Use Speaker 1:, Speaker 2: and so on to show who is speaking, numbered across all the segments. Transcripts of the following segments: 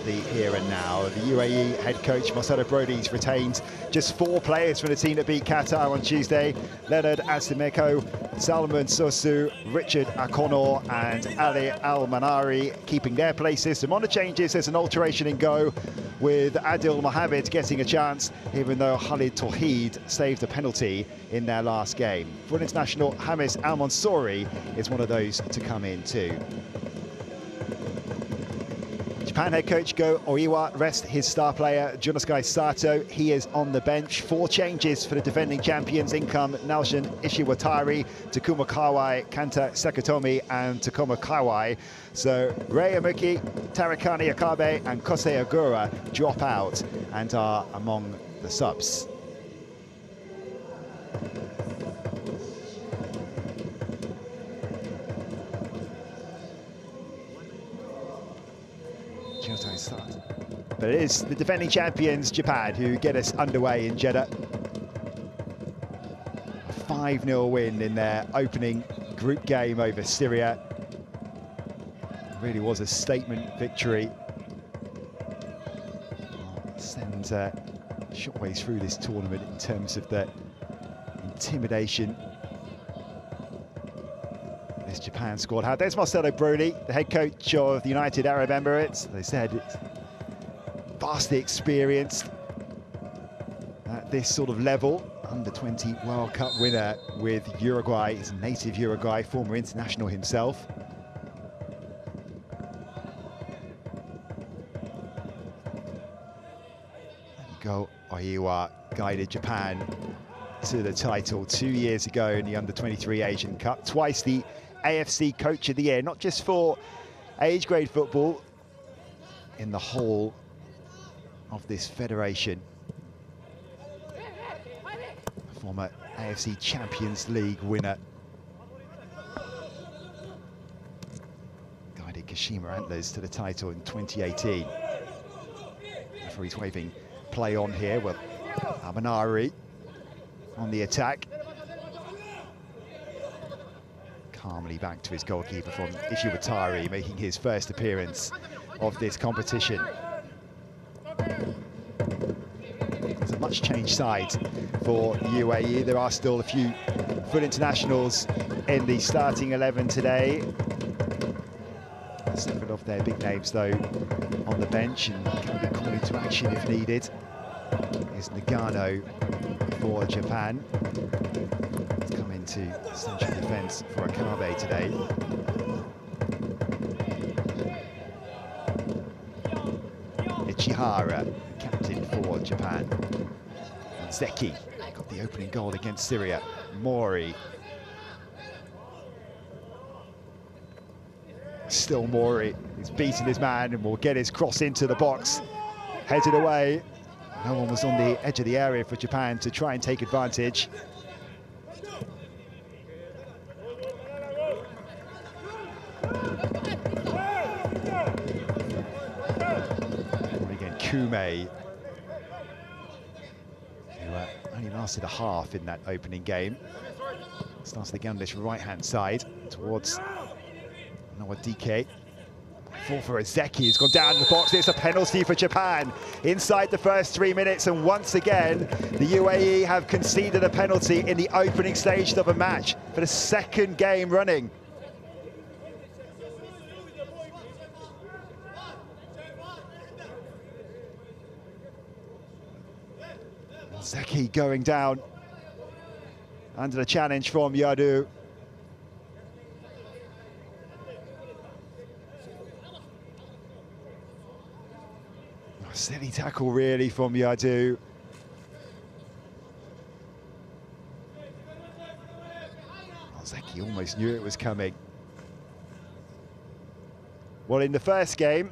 Speaker 1: the here and now. The UAE head coach Marcelo Brody's retained just 4 players from the team that beat Qatar on Tuesday. Leonard Asimeko, Salman Sosu, Richard Akonor and Ali Al-Manari keeping their places. Some honour changes, there's an alteration in go with Adil Mohamed getting a chance, even though Khalid Tawheed saved a penalty in their last game. For an international, Hamis Al-Mansouri is one of those to come in too. Japan head coach Go Oiwa rests his star player Junosuke Sato. He is on the bench. 4 changes for the defending champions. In come Naosin Ishiwatari, Takuma Kawai, Kanta Sakatomi and Takuma Kawai. So Rei Amuki, Tarakani Akabe and Kosei Ogura drop out and are among the subs. But it is the defending champions, Japan, who get us underway in Jeddah. A 5-0 win in their opening group game over Syria. It really was a statement victory. Sends shockwaves through this tournament in terms of the intimidation this Japan squad had. There's Marcelo Brody, the head coach of the United Arab Emirates. They said it's vastly experienced at this sort of level. Under-20 World Cup winner with Uruguay, his native Uruguay, former international himself. And Go Oiwa guided Japan to the title 2 years ago in the Under-23 Asian Cup. Twice the AFC Coach of the Year, not just for age grade football, in the whole of this federation. Former AFC Champions League winner. Guided Kashima Antlers to the title in 2018. Referee's waving play on here with Al-Manari on the attack. Calmly back to his goalkeeper from Ishiwatari, making his first appearance of this competition. It's a much changed side for UAE. There are still a few full internationals in the starting 11 today. Several of their big names, though, on the bench and can be called into action if needed. Here's Nagano for Japan. He's come into central defence for Akabe today. Ichihara, captain for Japan. And Zeki got the opening goal against Syria. Mori. Still Mori. He's beaten his man and will get his cross into the box. Headed away. No one was on the edge of the area for Japan to try and take advantage. Kume, who only lasted a half in that opening game. Starts again on this right-hand side towards Nowadike. Fall for Ezeki, he's gone down the box. It's a penalty for Japan inside the first 3 minutes, and once again the UAE have conceded a penalty in the opening stage of a match for the 2nd game running. Zeki going down under the challenge from Yadu. A silly tackle really from Yadu. Zeki almost knew it was coming. Well, in the first game,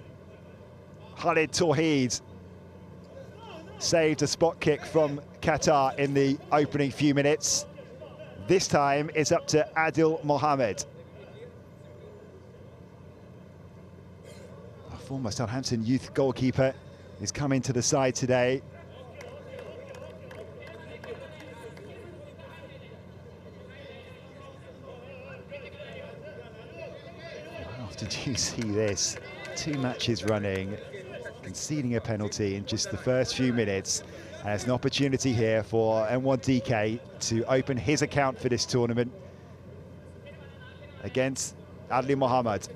Speaker 1: Khalid Tawheed saved a spot kick from Qatar in the opening few minutes. This time it's up to Adil Mohamed. A former Southampton youth goalkeeper is coming to the side today. Wow, did you see this? 2 matches running. conceding a penalty in just the first few minutes. And there's an opportunity here for N1DK to open his account for this tournament against Adli Mohammed.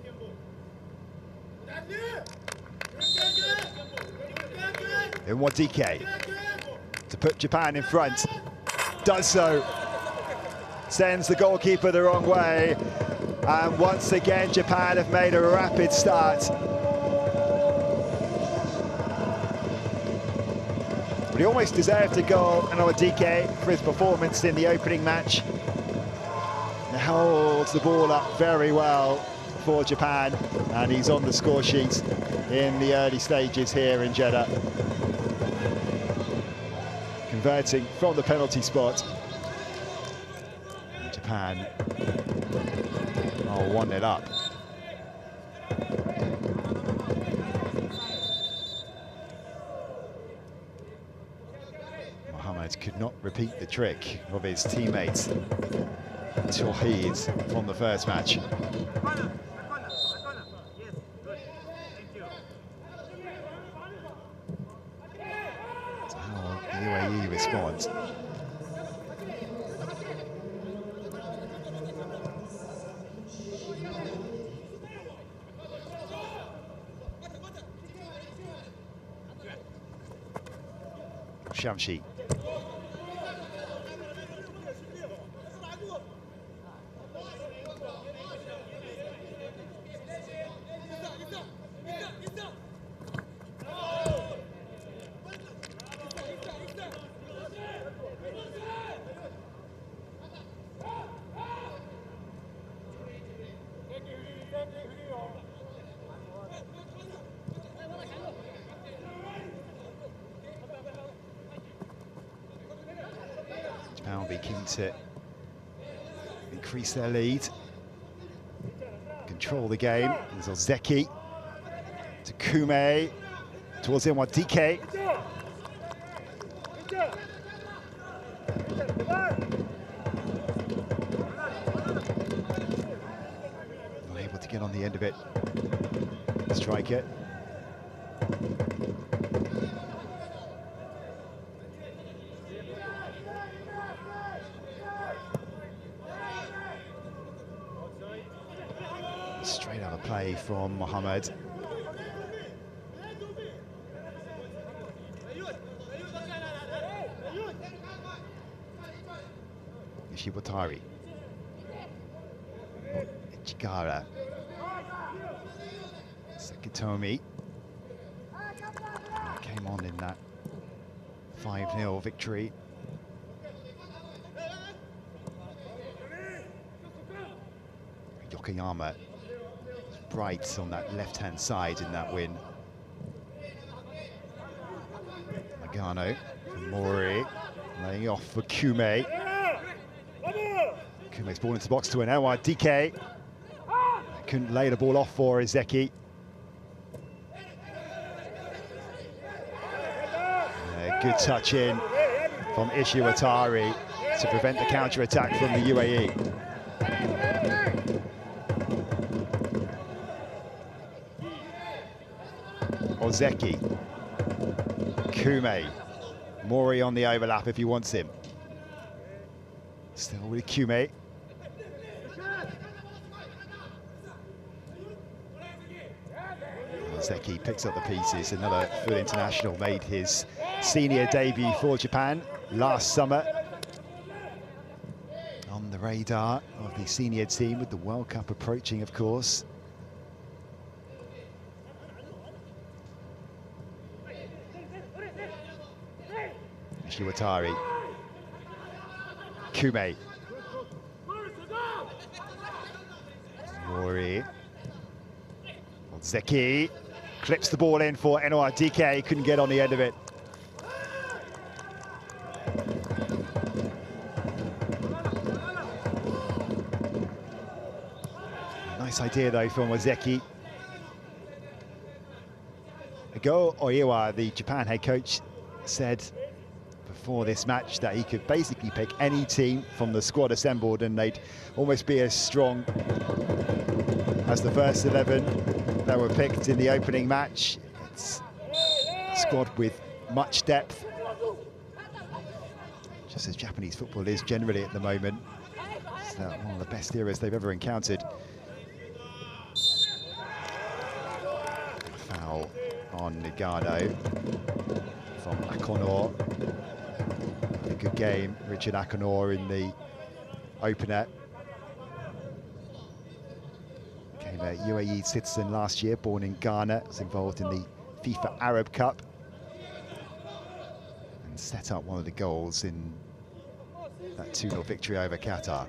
Speaker 1: N1DK to put Japan in front. Does so. Sends the goalkeeper the wrong way. And once again, Japan have made a rapid start. But he almost deserved a goal, N1DK, for his performance in the opening match. He holds the ball up very well for Japan, and he's on the score sheet in the early stages here in Jeddah. Converting from the penalty spot. And Japan are 1-0 up. Mohammed could not repeat the trick of his teammate Tawheed from the first match. So how will the UAE respond? Shamshi. Japan will be keen to increase their lead, control the game. There's Ozeki to Kume towards N1DK. Not able to get on the end of it. Strike it. Straight out of play from Mohammed. Ishiwatari. Ichigara. Sekitomi. Came on in that 5-0 victory. Yokoyama bright on that left-hand side in that win. Nagano for Mori, laying off for Kume. Kume's ball into the box to an N1DK. Couldn't lay the ball off for Ozeki. Good touch in from Ishiwatari to prevent the counter-attack from the UAE. Ozeki, Kume, Mori on the overlap if he wants him. Still with Kume. Ozeki picks up the pieces. Another full international, made his senior debut for Japan last summer. On the radar of the senior team with the World Cup approaching, of course. Ishiwatari, Kume, Mori, Ozeki clips the ball in for N1DK, couldn't get on the end of it. Nice idea though from Ozeki. Go Oiwa, the Japan head coach, said before this match that he could basically pick any team from the squad assembled and they'd almost be as strong as the first 11 that were picked in the opening match. It's squad with much depth, just as Japanese football is generally at the moment. It's one of the best eras they've ever encountered. Foul on Nagano from Akonor. A good game, Richard Akonor in the opener. Became a UAE citizen last year, born in Ghana, was involved in the FIFA Arab Cup and set up one of the goals in that 2-0 victory over Qatar.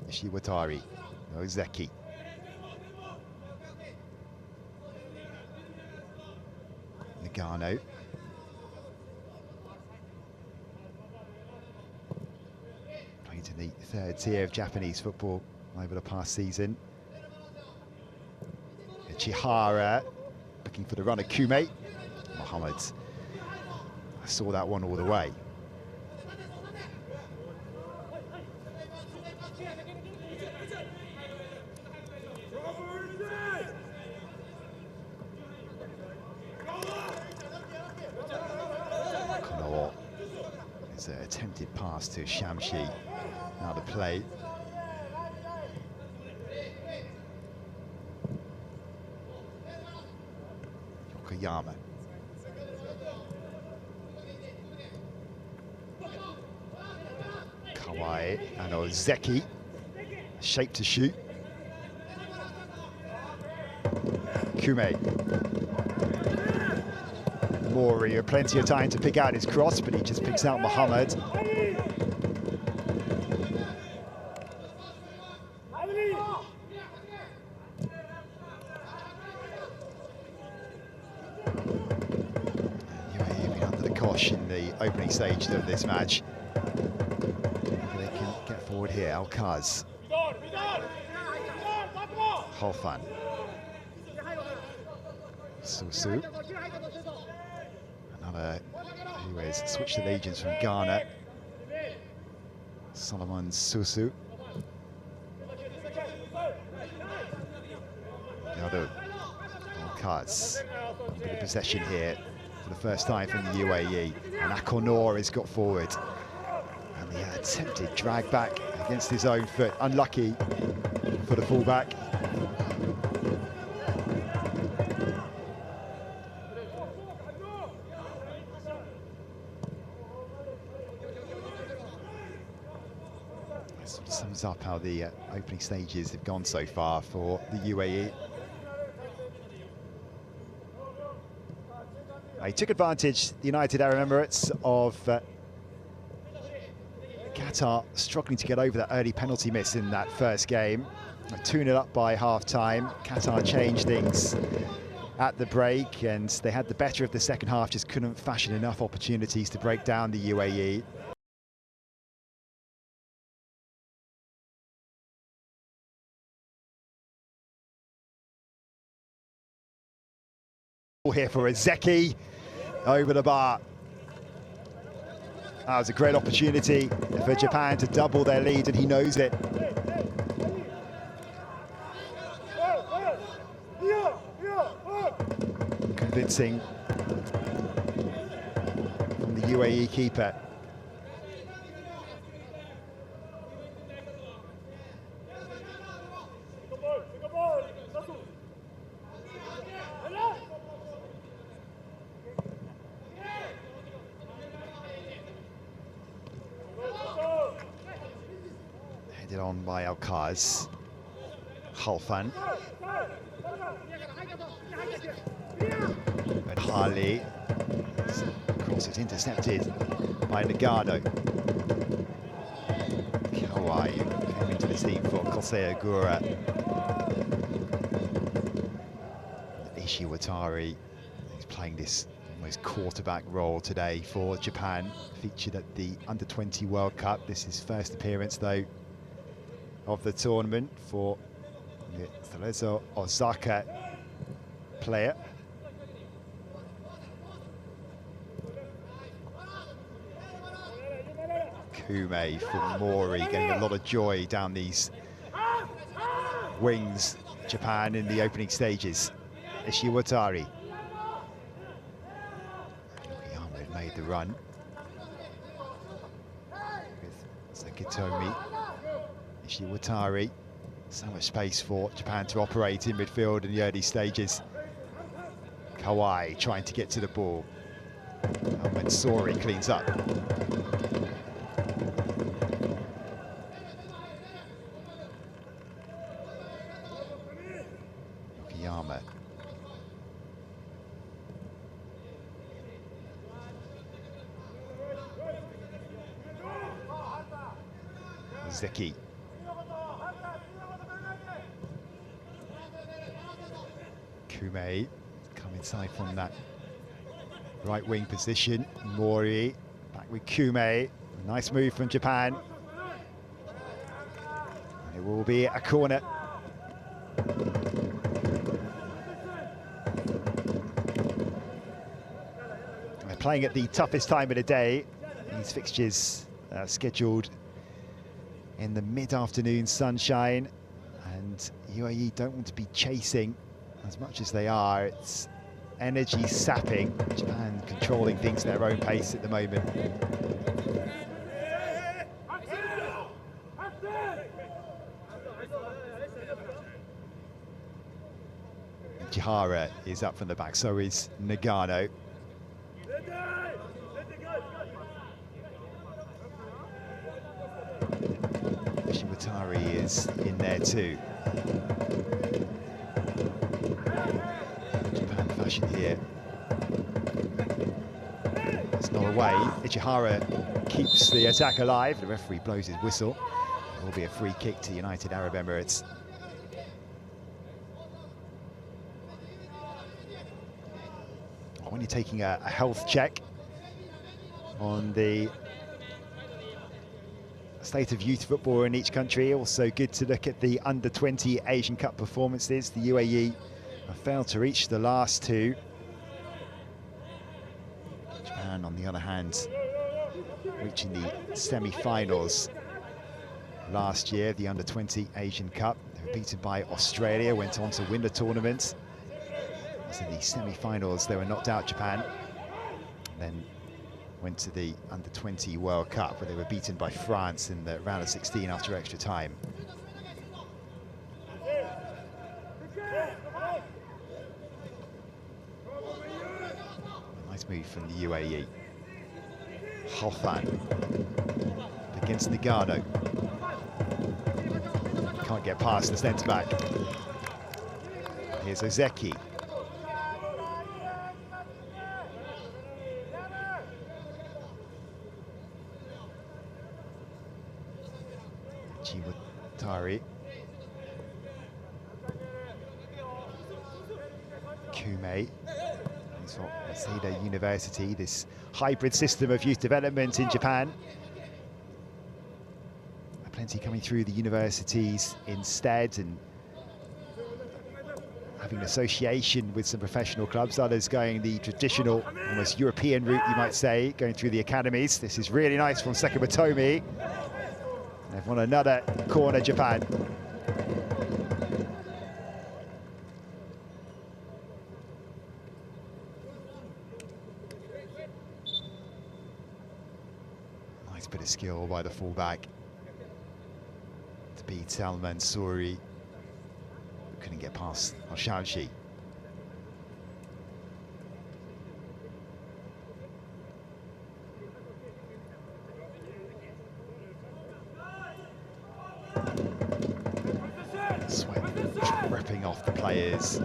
Speaker 1: Ishiwatari, Ozeki. Nagano. Played in the third tier of Japanese football over the past season. Chihara looking for the runner, Kume. Mohammed, I saw that one all the way. There's an attempted pass to Shamshi, now to play. Yokoyama. Kawai and Ozeki, shape to shoot. Kume. Mori had plenty of time to pick out his cross, but he just picks out Mohammed. UAE been under the cosh in the opening stage of this match. Maybe they can get forward here. Alkaz. Holfan. Susu. Another who has switched allegiance from Ghana. Solomon Susu. Yadu. Alkaz. A bit of possession here for the first time from the UAE. And Akonor has got forward. And the attempted drag back against his own foot. Unlucky for the fullback. Sort of sums up how the opening stages have gone so far for the UAE. He took advantage, the United Arab Emirates, of Qatar struggling to get over that early penalty miss in that first game. 2-0 up by half-time. Qatar changed things at the break, and they had the better of the second half, just couldn't fashion enough opportunities to break down the UAE. Here for Ozeki, over the bar. That was a great opportunity for Japan to double their lead, and he knows it. Convincing from the UAE keeper. Headed on by Alkaz. Halfan. And Harley. Cross is intercepted by Nagano. Kawai came into the team for Kosei Ogura. Ishiwatari, he's playing this almost quarterback role today for Japan. Featured at the Under-20 World Cup. This is his first appearance, though, of the tournament for the Cerezo Osaka player. Kume for Mori, getting a lot of joy down these wings Japan in the opening stages. Ishiwatari. Yama had made the run with Sekitomi. Ishiwatari. So much space for Japan to operate in midfield in the early stages. Kawai trying to get to the ball. Mansouri cleans up. Yokiyama. Zeki. Kume come inside from that right wing position. Mori back with Kume. Nice move from Japan. And it will be a corner. They're playing at the toughest time of the day. These fixtures scheduled in the mid-afternoon sunshine, and UAE don't want to be chasing as much as they are. It's energy sapping. Japan controlling things at their own pace at the moment. Jihara is up from the back, so is Nagano. Shiwatari is in there too. Japan fashion here. It's not away. Ichihara keeps the attack alive. The referee blows his whistle. It will be a free kick to United Arab Emirates. When you're taking a health check on the state of youth football in each country, also good to look at the under-20 Asian Cup performances. The UAE have failed to reach the last two. Japan, on the other hand, reaching the semi-finals last year, the under-20 Asian Cup. They were beaten by Australia, went on to win the tournament. As in the semi-finals, they were knocked out, Japan. Then went to the under-20 World Cup, where they were beaten by France in the round of 16 after extra time. A nice move from the UAE. Hofan against Nagano. Can't get past the centre-back. Here's Ozeki. Chiwatari. Kume. He's from Waseda University, this hybrid system of youth development in Japan. Plenty coming through the universities instead and having an association with some professional clubs, others going the traditional, almost European route, you might say, going through the academies. This is really nice from Sekimotomi. They've won another corner, Japan. Nice bit of skill by the fullback to beat Salman Suri. Couldn't get past Oshanshi. Sweat dripping off the players.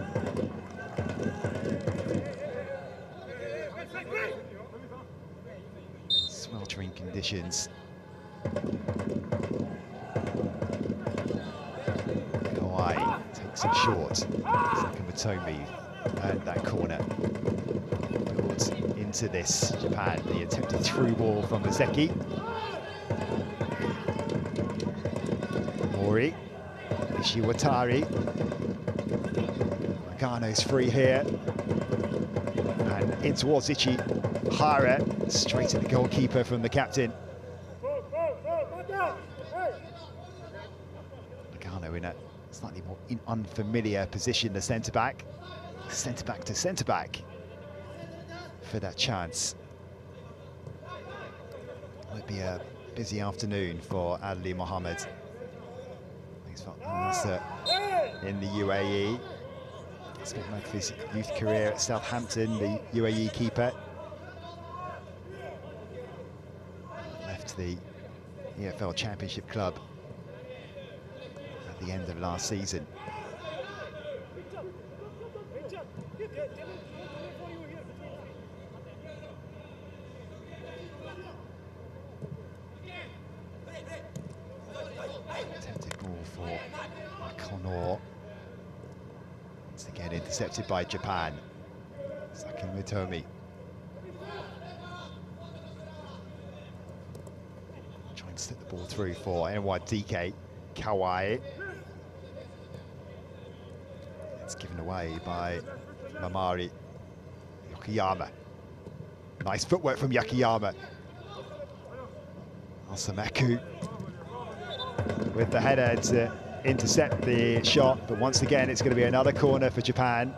Speaker 1: Sweltering conditions. Kawai takes it short. Sekimotomi earned that corner. Builds into this Japan. The attempted through ball from Ozeki. Mori. Ishiwatari. Nagano's free here. And in towards Ichihara. Straight at the goalkeeper from the captain. Nagano in a slightly more unfamiliar position, the centre-back. Centre-back to centre-back for that chance. Might be a busy afternoon for Adli Mohammed. He's got Masa in the UAE. Spent most of his youth career at Southampton, the UAE keeper. Left the EFL Championship club at the end of last season. Attempted ball for Kono. Once again intercepted by Japan. Sakimitomi. Trying to slip the ball through for NYDK. Kawai. It's given away by Mamari Yokoyama. Nice footwork from Yokoyama. Asameku with the header to intercept the shot, but once again it's going to be another corner for Japan.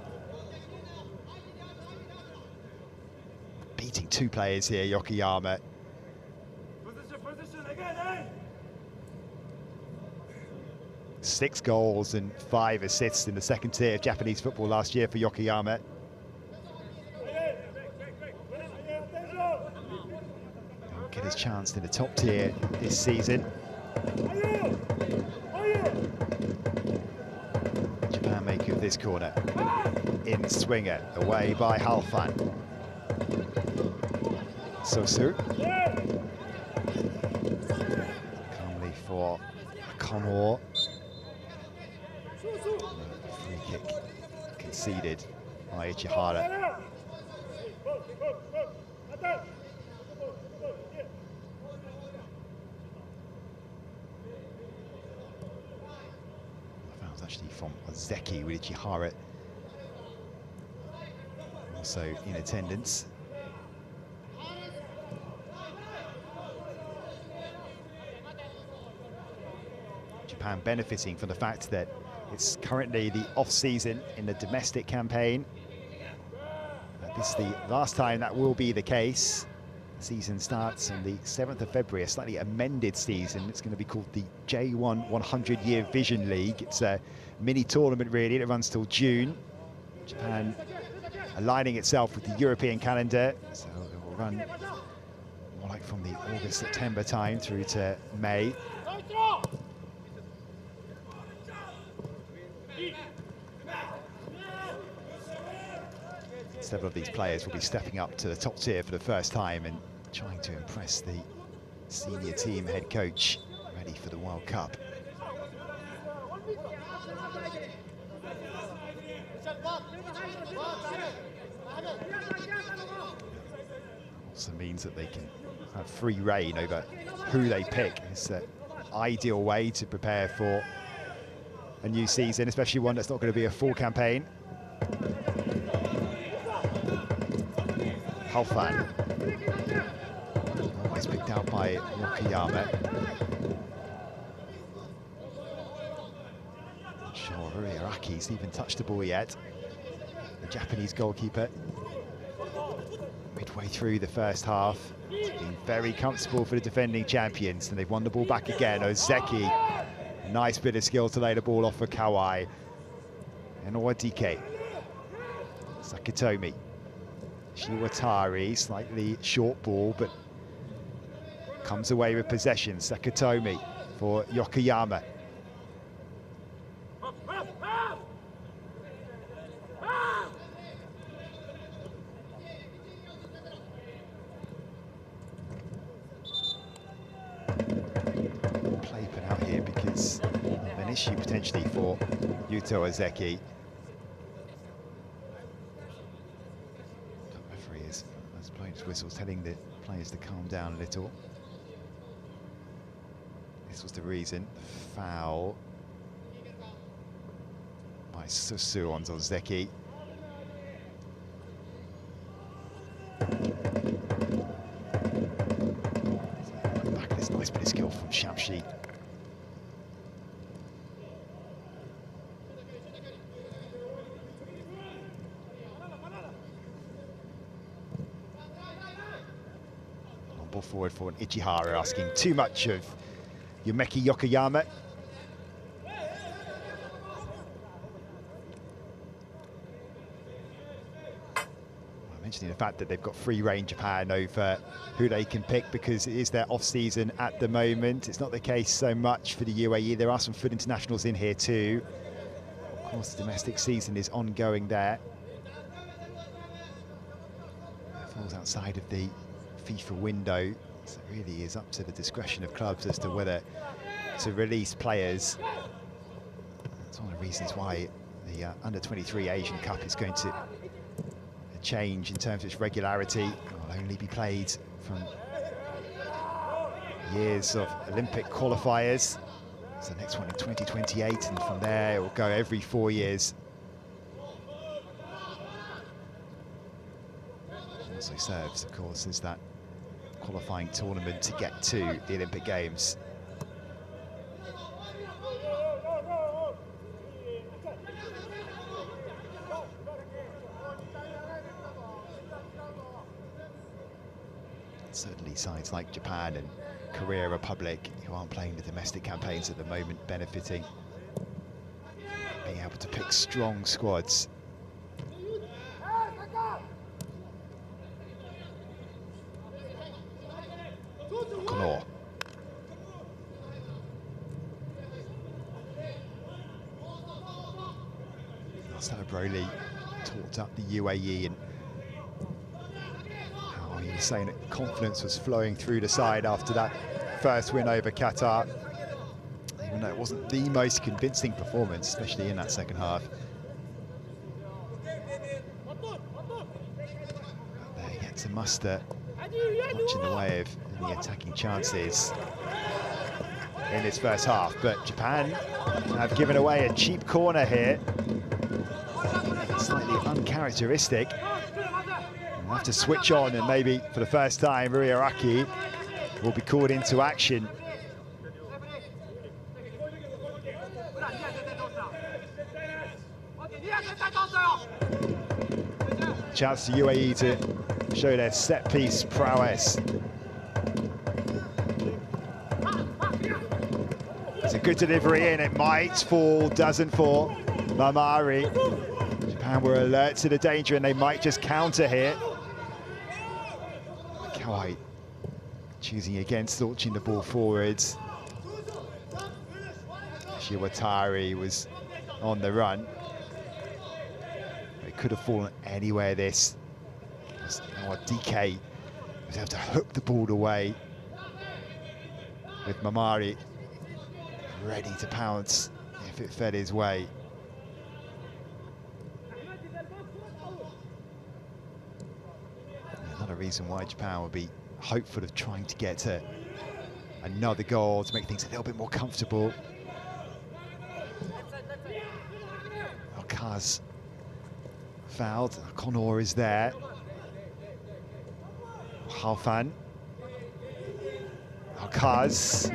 Speaker 1: Beating two players here, Yokoyama. Six goals and 5 assists in the second tier of Japanese football last year for Yokoyama. Don't get his chance in the top tier this season. Japan make of this corner. In swinger, away by Halfan. Sosu. Calmly for Kono. Free kick conceded by Ichihara. Actually from Zeki with Ichihara also in attendance. Japan benefiting from the fact that it's currently the off-season in the domestic campaign. This is the last time that will be the case. The season starts on the 7th of February, a slightly amended season. It's going to be called the J1 100-Year Vision League. It's a mini tournament, really. It runs till June. Japan aligning itself with the European calendar, so it will run more like from the August-September time through to May. Several of these players will be stepping up to the top tier for the first time and trying to impress the senior team head coach, ready for the World Cup. Also means that they can have free reign over who they pick. It's an ideal way to prepare for a new season, especially one that's not going to be a full campaign. Halfan. Always picked out by Yokoyama. Not sure Ariaki's even touched the ball yet. The Japanese goalkeeper. Midway through the first half, it's been very comfortable for the defending champions, and they've won the ball back again. Ozeki, nice bit of skill to lay the ball off for Kawai. And Owadike. Sakitomi. Shiwatari, slightly short ball, but comes away with possession. Sakatomi for Yokoyama. Play put out here because of an issue potentially for Yuto Ozeki. Whistles telling the players to calm down a little. This was the reason. Foul by Susu on Ozeki. Back of this nice bit of skill from Shamshi. ball forward for an Ichihara, asking too much of Yumeki Yokoyama. Mentioning the fact that they've got free rein, Japan, over who they can pick because it is their off-season at the moment. It's not the case so much for the UAE. There are some foot internationals in here too. Of course, the domestic season is ongoing there. It falls outside of the FIFA window, so it really is up to the discretion of clubs as to whether to release players. That's one of the reasons why the Under-23 Asian Cup is going to change in terms of its regularity. It will only be played from years of Olympic qualifiers. So the next one in 2028, and from there it will go every 4 years. Also serves, of course, as that qualifying tournament to get to the Olympic Games. Certainly sides like Japan and Korea Republic, who aren't playing the domestic campaigns at the moment, benefiting, being able to pick strong squads. Connor. Marcelo Broly talked up the UAE, and he was saying that confidence was flowing through the side after that first win over Qatar, even though it wasn't the most convincing performance, especially in that second half. They get to muster much in the way of any attacking chances in this first half, but Japan have given away a cheap corner here. Slightly uncharacteristic. We'll have to switch on, and maybe for the first time Ariaraki will be called into action. Chance to UAE to show their set-piece prowess. It's a good delivery in, it might fall, doesn't fall. Mamari. Japan were alert to the danger and they might just counter here. Kawai choosing against launching the ball forwards. Shiwatari was on the run. It could have fallen anywhere, this. DK was able to hook the ball away, with Mamari ready to pounce if it fed his way. Another reason why Japan will be hopeful of trying to get to another goal to make things a little bit more comfortable. Kaz fouled. Connor is there. Halfan. Kaz.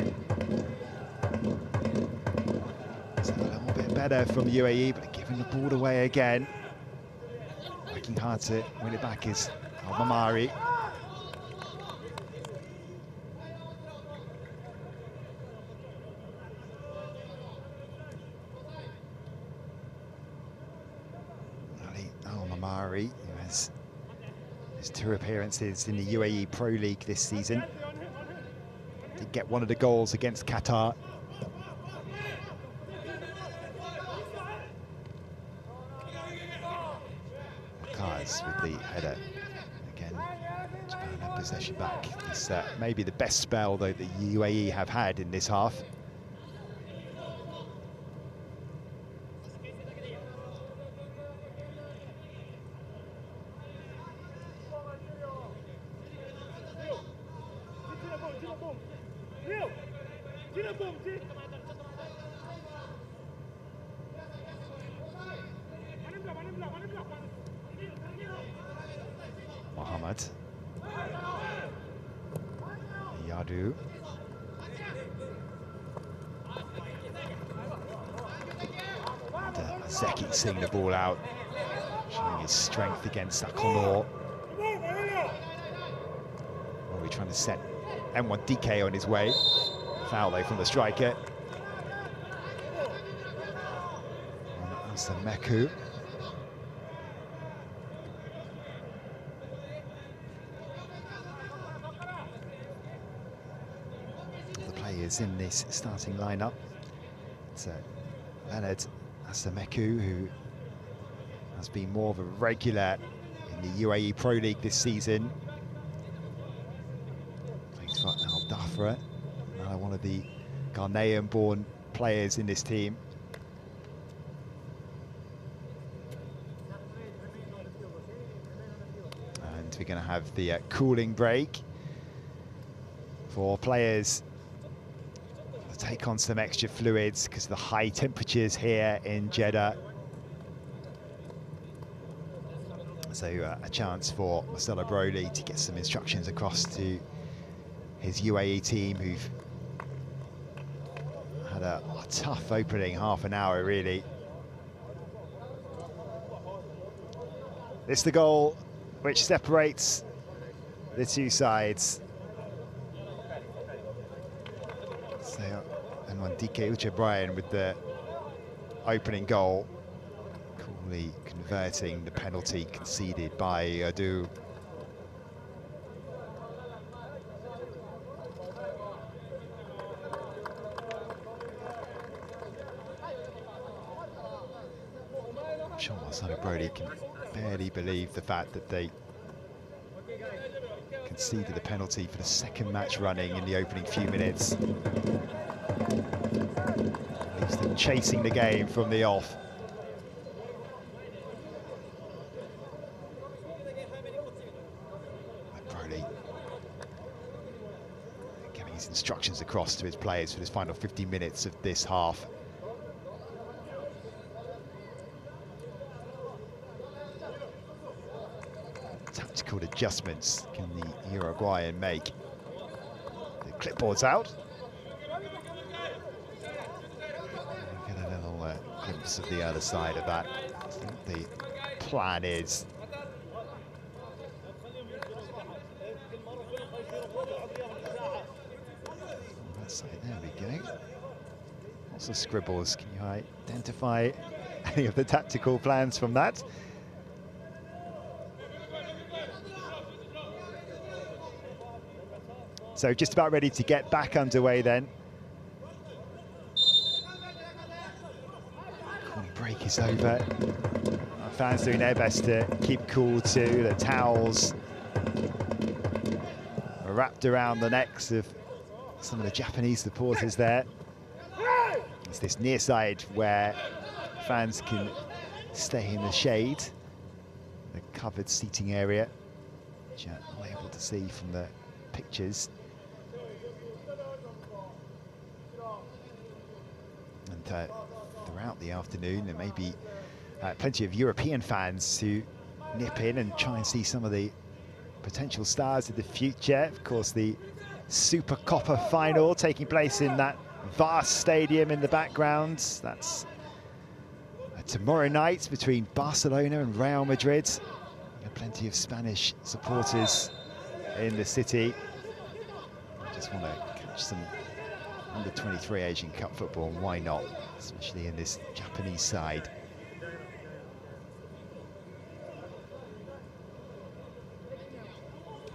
Speaker 1: It's a little bit better from the UAE, but giving the ball away again. Working hard to win it back is Mamari. Mamari, who has his 2 appearances in the UAE Pro League this season. Did get one of the goals against Qatar. Kaz with the header. Again, Japan have possession back. It's maybe the best spell, though, that the UAE have had in this half. Mohammed. Yadu. And Zeki seeing the ball out, showing his strength against Akonor. Are we trying to set M1DK on his way. Foul though from the striker. That's the Meku. The players in this starting lineup. It's Leonard Asameku, who has been more of a regular in the UAE Pro League this season. Plays for Al Dhafra, another one of the Ghanaian-born players in this team. And we're going to have the cooling break for players to take on some extra fluids because of the high temperatures here in Jeddah. So a chance for Marcelo Broly to get some instructions across to his UAE team, who've had a tough opening half an hour, really. This is the goal which separates the two sides. So, and one DK Uche Brian with the opening goal, coolly converting the penalty conceded by Adu. I'm sure Marcelo Brody can barely believe the fact that they conceded the penalty for the second match running in the opening few minutes. Leaves them chasing the game from the off. Brody getting his instructions across to his players for this final 50 minutes of this half. Tactical adjustments can the Uruguayan make? The clipboard's out. Get a little glimpse of the other side of that. I think the plan is. That side, there we go. Lots of scribbles. Can you identify any of the tactical plans from that? So just about ready to get back underway then. Cooling break is over. Our fans doing their best to keep cool too. The towels are wrapped around the necks of some of the Japanese supporters there. It's this near side where fans can stay in the shade, the covered seating area, which you're not able to see from the pictures. And throughout the afternoon, there may be plenty of European fans who nip in and try and see some of the potential stars of the future. Of course, the Super Copa final taking place in that vast stadium in the background. That's tomorrow night between Barcelona and Real Madrid. There are plenty of Spanish supporters in the city. I just want to catch some under-23 Asian Cup football, and why not, especially in this Japanese side.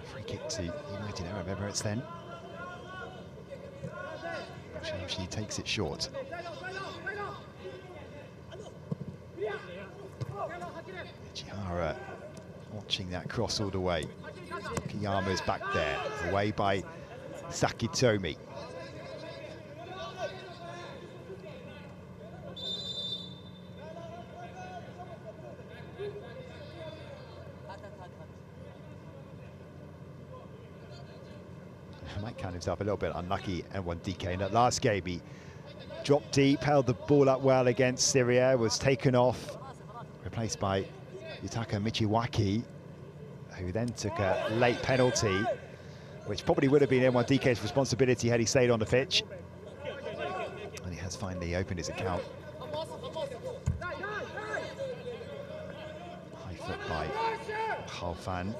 Speaker 1: Free kick to United Arab Emirates then. She takes it short. Chihara watching that cross all the way. Kiyama's back there, away by Sakitomi. Might count himself a little bit unlucky, M1DK. In that last game, he dropped deep, held the ball up well against Syria, was taken off, replaced by Yutaka Michiwaki, who then took a late penalty, which probably would have been M1DK's responsibility had he stayed on the pitch. And he has finally opened his account. High foot by Halfan.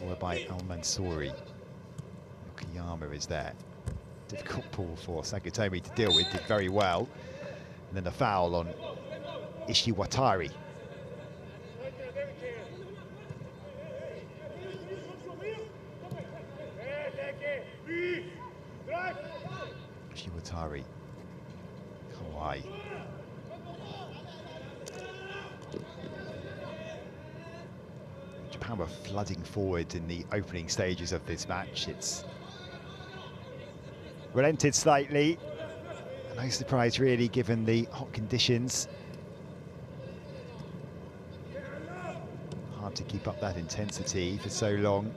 Speaker 1: followed by Al-Mansouri. Yokoyama is there. Difficult ball for Sagatomi to deal with, did very well. And then the foul on Ishiwatari. Ishiwatari. Kawai. Japan were flooding forward in the opening stages of this match. It's relented slightly. No surprise really, given the hot conditions. Hard to keep up that intensity for so long.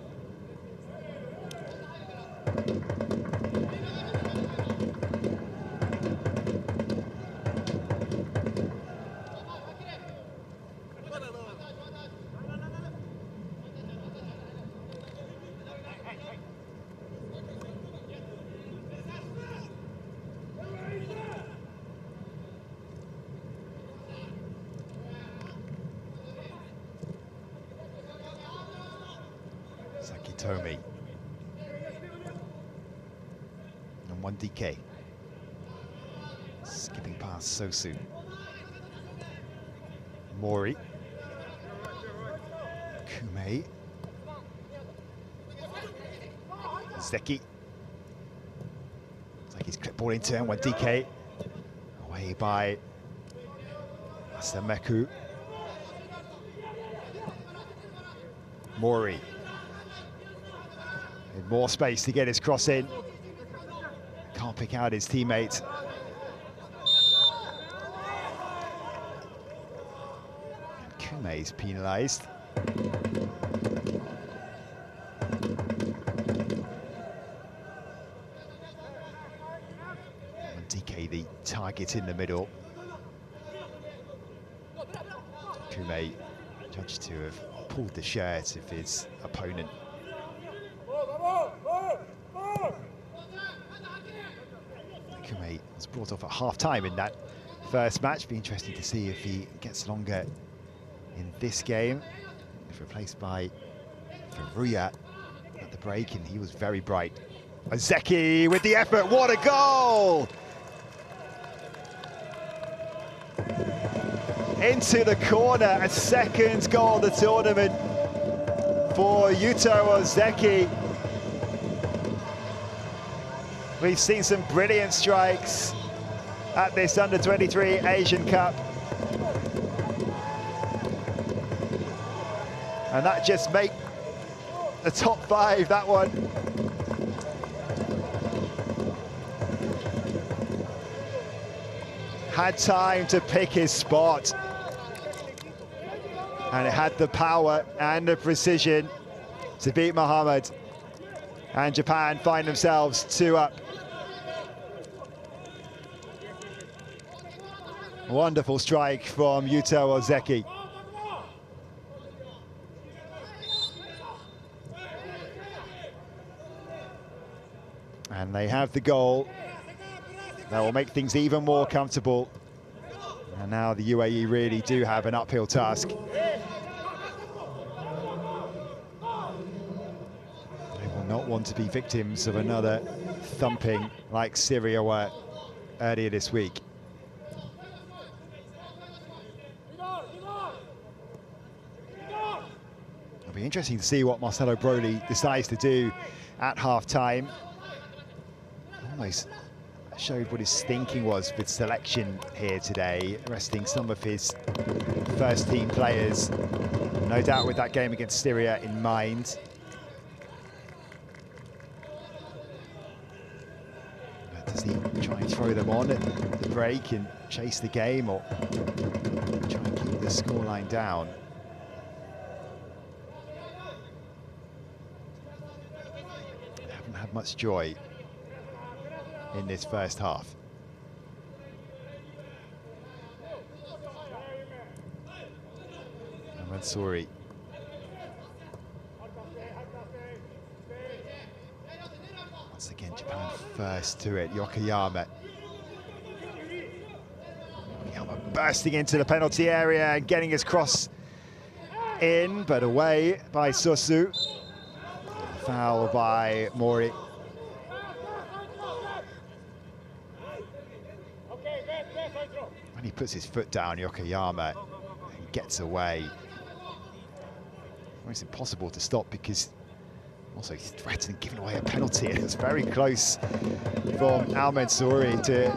Speaker 1: Sakitomi. And one DK. Skipping past Sosu. Mori. Kume. Zeki. Zeki's clip ball in turn, one DK. Away by Asameku. Mori. More space to get his cross in. Can't pick out his teammate. And Kume is penalised. And DK the target in the middle. Kume judged to have pulled the shirt of his opponent. Kume was brought off at half-time in that first match. Be interesting to see if he gets longer in this game. If replaced by Furuya at the break, and he was very bright. Ozeki with the effort, what a goal! Into the corner, a second goal of the tournament for Yuto Ozeki. We've seen some brilliant strikes at this Under-23 Asian Cup. And that just make the top 5, that one. Had time to pick his spot. And it had the power and the precision to beat Muhammad. And Japan find themselves 2 up. Wonderful strike from Yuto Ozeki. And they have the goal. That will make things even more comfortable. And now the UAE really do have an uphill task. They will not want to be victims of another thumping like Syria were earlier this week. It'll be interesting to see what Marcelo Broly decides to do at half-time. Almost showed what his thinking was with selection here today, resting some of his first-team players, no doubt with that game against Syria in mind. But does he try and throw them on at the break and chase the game, or try and keep the scoreline down? They haven't had much joy in this first half. And Mansouri. Once again, Japan first to it. Yokoyama. Yokoyama bursting into the penalty area and getting his cross in, but away by Sosu. foul by Mori. When he puts his foot down, Yokoyama, he gets away. It's impossible to stop because also he's threatened giving away a penalty. It was very close from Al Mansouri to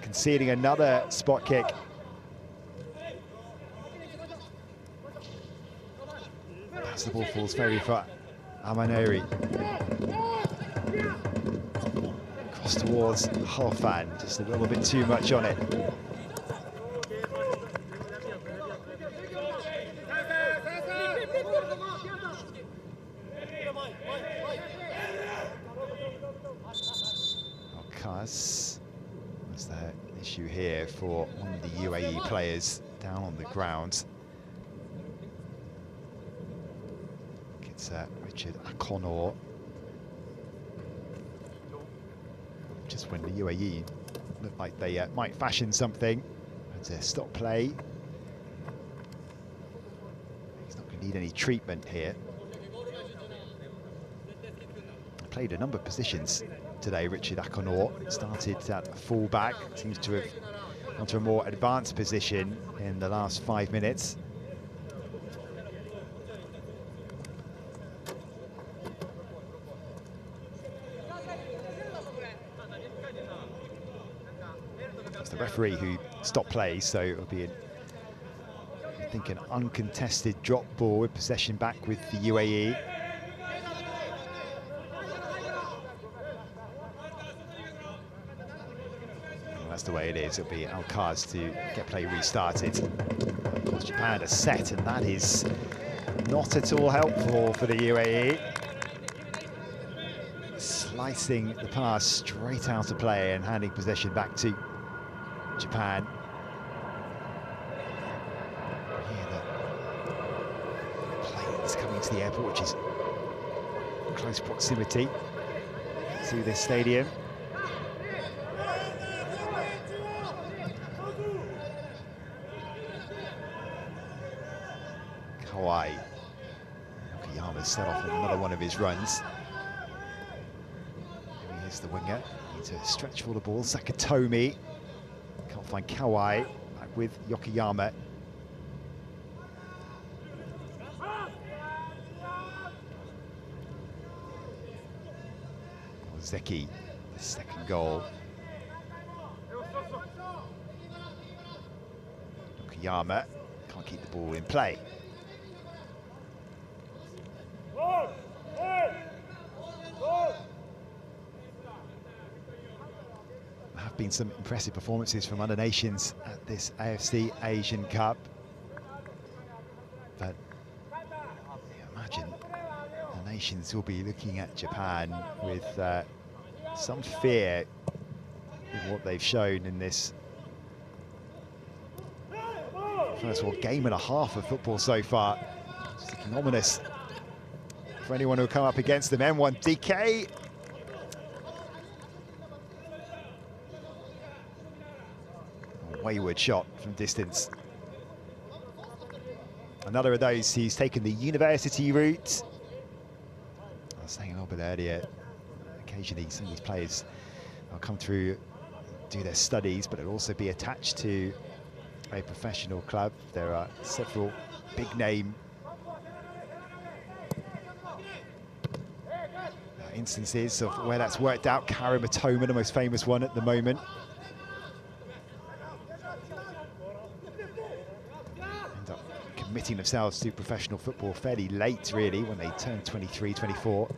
Speaker 1: conceding another spot kick. As the ball falls very far, Amaneri cross towards Hofan, just a little bit too much on it. Alcaz, was the issue here for one of the UAE players down on the ground. It's Richard Akonor. Just when the UAE looked like they might fashion something, had to stop play. He's not going to need any treatment here. Played a number of positions today, Richard Akonor. Started at full-back, seems to have gone to a more advanced position in the last 5 minutes. It's the referee who stopped play, so it'll be, I think, an uncontested drop ball with possession back with the UAE. That's the way it is. It'll be Alcaz to get play restarted. Of course, Japan are set, and that is not at all helpful for the UAE. Slicing the pass straight out of play and handing possession back to Japan. Here the planes coming to the airport, which is close proximity to this stadium. Kawai. Yokoyama's set off on another one of his runs. Here he is, the winger. Needs to stretch for the ball. Sakatomi. Can't find Kawai. Back with Yokoyama. Zeki, the second goal. Yokoyama can't keep the ball in play. There have been some impressive performances from other nations at this AFC Asian Cup, but imagine the nations will be looking at Japan with some fear with what they've shown in this first of all game and a half of football so far. It's looking ominous for anyone who'll come up against them. M1 DK. A wayward shot from distance. Another of those who's taken the university route. I was saying a little bit earlier, occasionally some of these players will come through, do their studies, but it'll also be attached to a professional club. There are several big name instances of where that's worked out. Karim Atoma, the most famous one at the moment. End up committing themselves to professional football fairly late, really, when they turn 23, 24.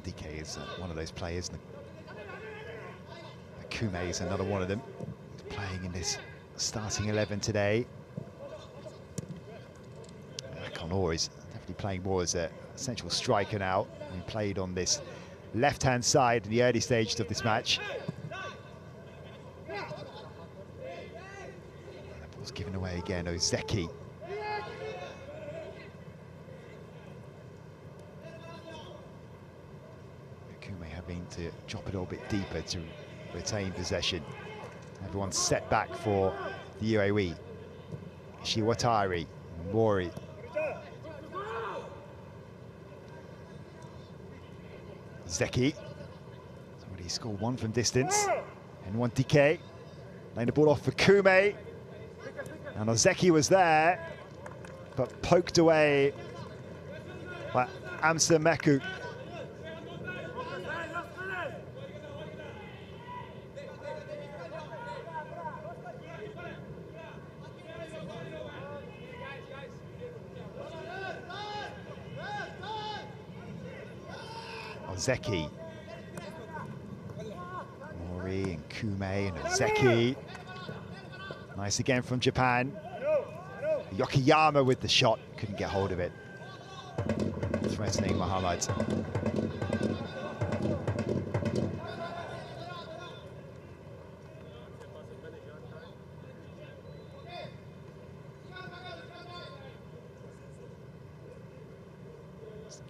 Speaker 1: DK is one of those players. Kume is another one of them. He's playing in this starting 11 today. Akonor is definitely playing more as a central striker now. He played on this left-hand side in the early stages of this match. And the ball's given away again. Ozeki. Having to drop it a little bit deeper to retain possession. Everyone's set back for the UAE. Shiwatari, Mori. Zeki. Somebody scored one from distance. And one DK. Laying the ball off for Kume. And Ozeki was there, but poked away by Amsameku. Ozeki. Mori and Kume and Ozeki. Nice again from Japan. Yokoyama with the shot, couldn't get hold of it. Threatening Muhammad.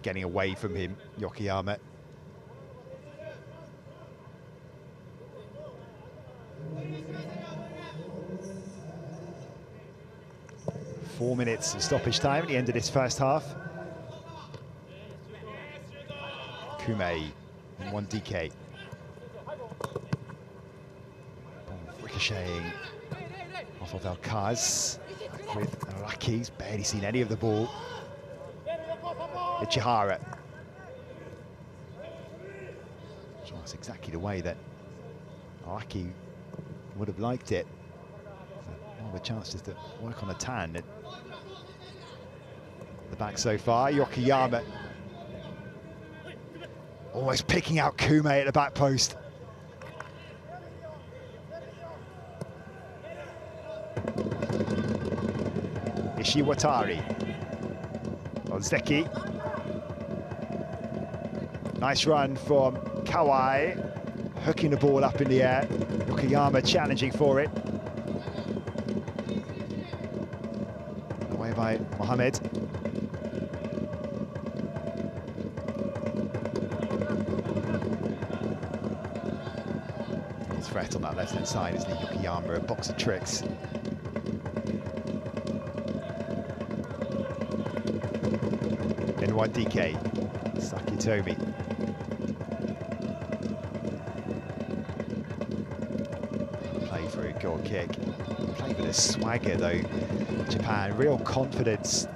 Speaker 1: Getting away from him, Yokoyama. Four minutes of stoppage time at the end of this first half. Kume and one DK. Ricocheting off of Alcaz with Araki. He's barely seen any of the ball. Ichihara. So that's exactly the way that Araki would have liked it. More of a chance just to work on a tan at the back so far. Yokoyama almost picking out Kume at the back post. Ishiwatari. Ozeki. Nice run from Kawai, hooking the ball up in the air. Yokoyama challenging for it. Away by Mohamed. Threat on that left-hand side, isn't he? Yokoyama, a box of tricks. Then one DK, Sakitomi. Play for a goal kick. Play with a swagger though, Japan, real confidence.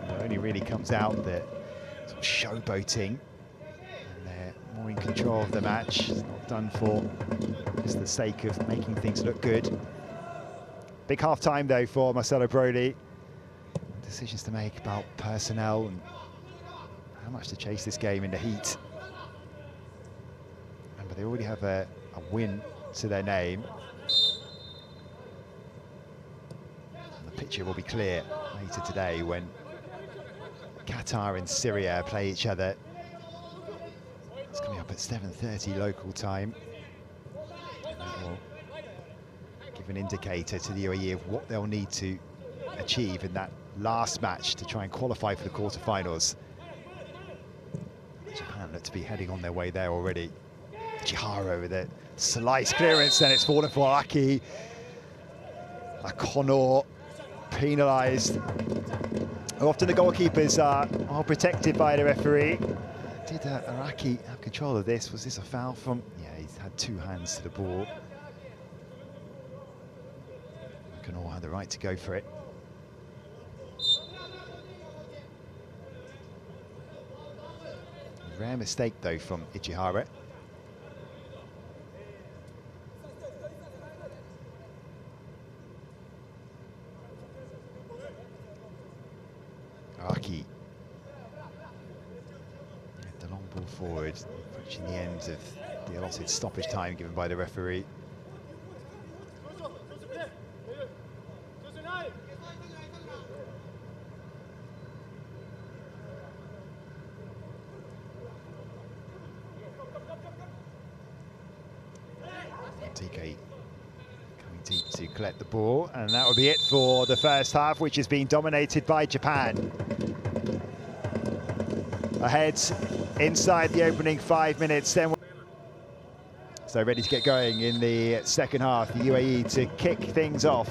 Speaker 1: It only really comes out that showboating, and they're more in control of the match. It's not done for just the sake of making things look good. Big half-time though for Marcelo Brody. Decisions to make about personnel and how much to chase this game in the heat. Remember, they already have a win to their name. And the picture will be clear later today when Qatar and Syria play each other. It's coming up at 7:30 local time. And that will give an indicator to the UAE of what they'll need to achieve in that last match to try and qualify for the quarterfinals. Japan look to be heading on their way there already. Chihara with a slice clearance, and it's fallen for Aki. Akono penalised. Often the goalkeepers are protected by the referee. Did Araki have control of this? Was this a foul from... Yeah, he's had two hands to the ball. Akono had the right to go for it. A rare mistake, though, from Ichihara. Araki. The long ball forward, approaching the end of the allotted stoppage time given by the referee. TK coming deep to collect the ball, and that will be it for the first half, which has been dominated by Japan. Ahead inside the opening 5 minutes. Then, so ready to get going in the second half. The UAE to kick things off.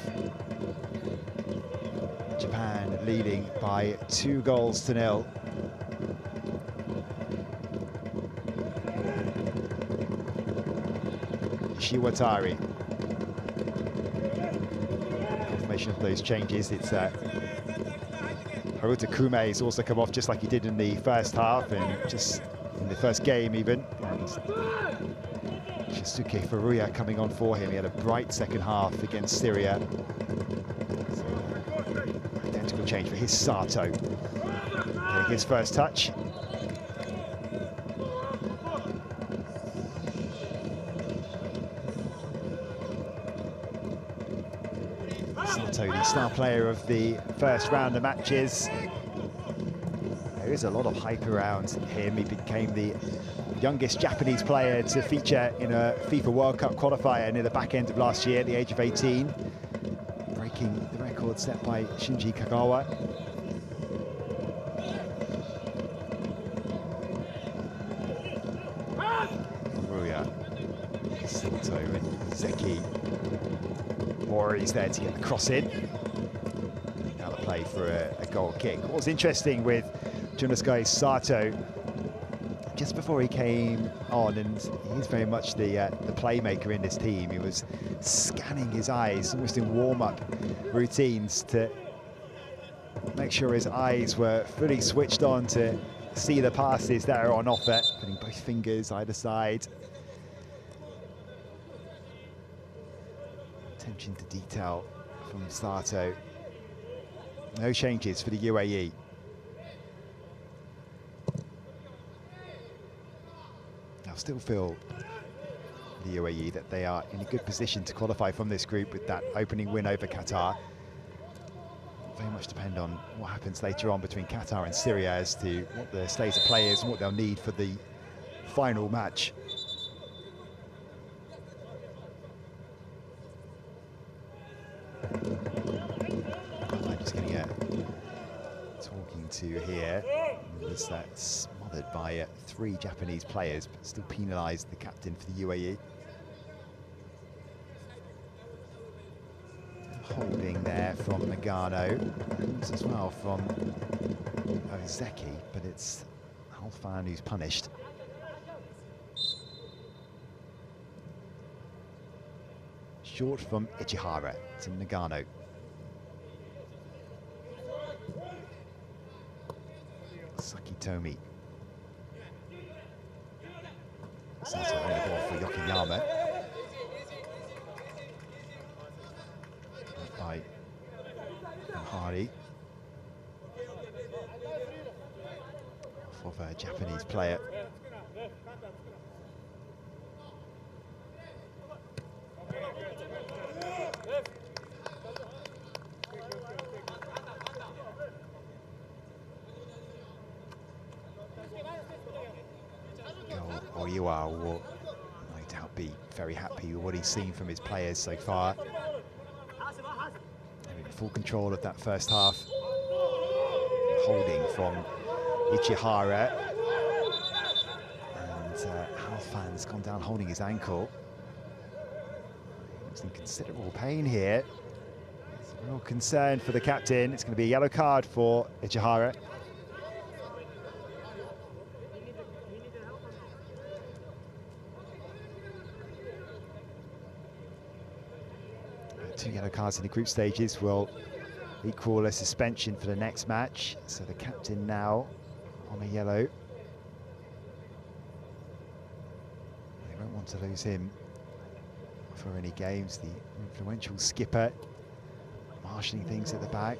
Speaker 1: Japan leading by 2-0. Shiwatari. Confirmation of those changes. It's Haruta Kume has also come off just like he did in the first half and just in the first game even. And Shisuke Furuya coming on for him. He had a bright second half against Syria. So, identical change for his Sato. Getting his first touch. Sato, the star player of the first round of matches. There is a lot of hype around him. He became the youngest Japanese player to feature in a FIFA World Cup qualifier near the back end of last year at the age of 18, breaking the record set by Shinji Kagawa. Furuya, Sato and Zeki. Mori's there to get the cross in. Now the play for a goal kick. What was interesting with Junosuke Sato, just before he came on, and he's very much the playmaker in this team, he was scanning his eyes almost in warm-up routines to make sure his eyes were fully switched on to see the passes that are on offer, putting both fingers either side. Attention to detail from Sato. No changes for the UAE. I still feel the UAE that they are in a good position to qualify from this group with that opening win over Qatar. Very much depend on what happens later on between Qatar and Syria as to what the slate of players and what they'll need for the final match. I'm just getting a talking to here. Was that smothered by 3 Japanese players, but still penalised the captain for the UAE. Holding there from Nagano, and as well from Ozeki, but it's Halfan who's punished. Short from Ichihara to Nagano. Sakitomi. Sato on the ball for Yokoyama. By Hardy. Off of a Japanese player. Oyuwa will no doubt be very happy with what he's seen from his players so far. Having full control of that first half. Holding from Ichihara. And Halfan's gone down holding his ankle. He's in considerable pain here. It's a real concern for the captain. It's going to be a yellow card for Ichihara. Two yellow cards in the group stages will equal a suspension for the next match. So the captain now on a yellow. They won't want to lose him for any games. The influential skipper marshalling things at the back.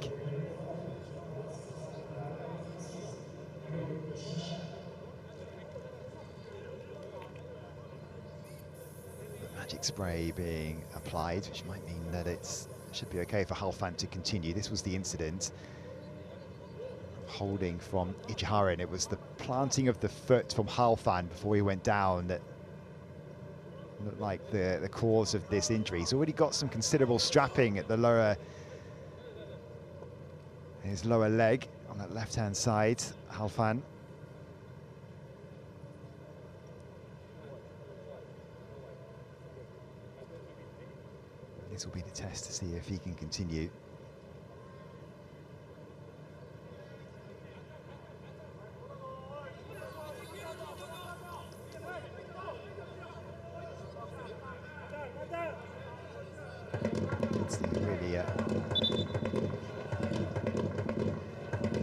Speaker 1: Magic spray being applied, which might mean that it should be okay for Halfan to continue. This was the incident. Holding from Ichihara, and it was the planting of the foot from Halfan before he went down that looked like the cause of this injury. He's already got some considerable strapping at the lower, his lower leg on that left-hand side, Halfan. This will be the test to see if he can continue. It's really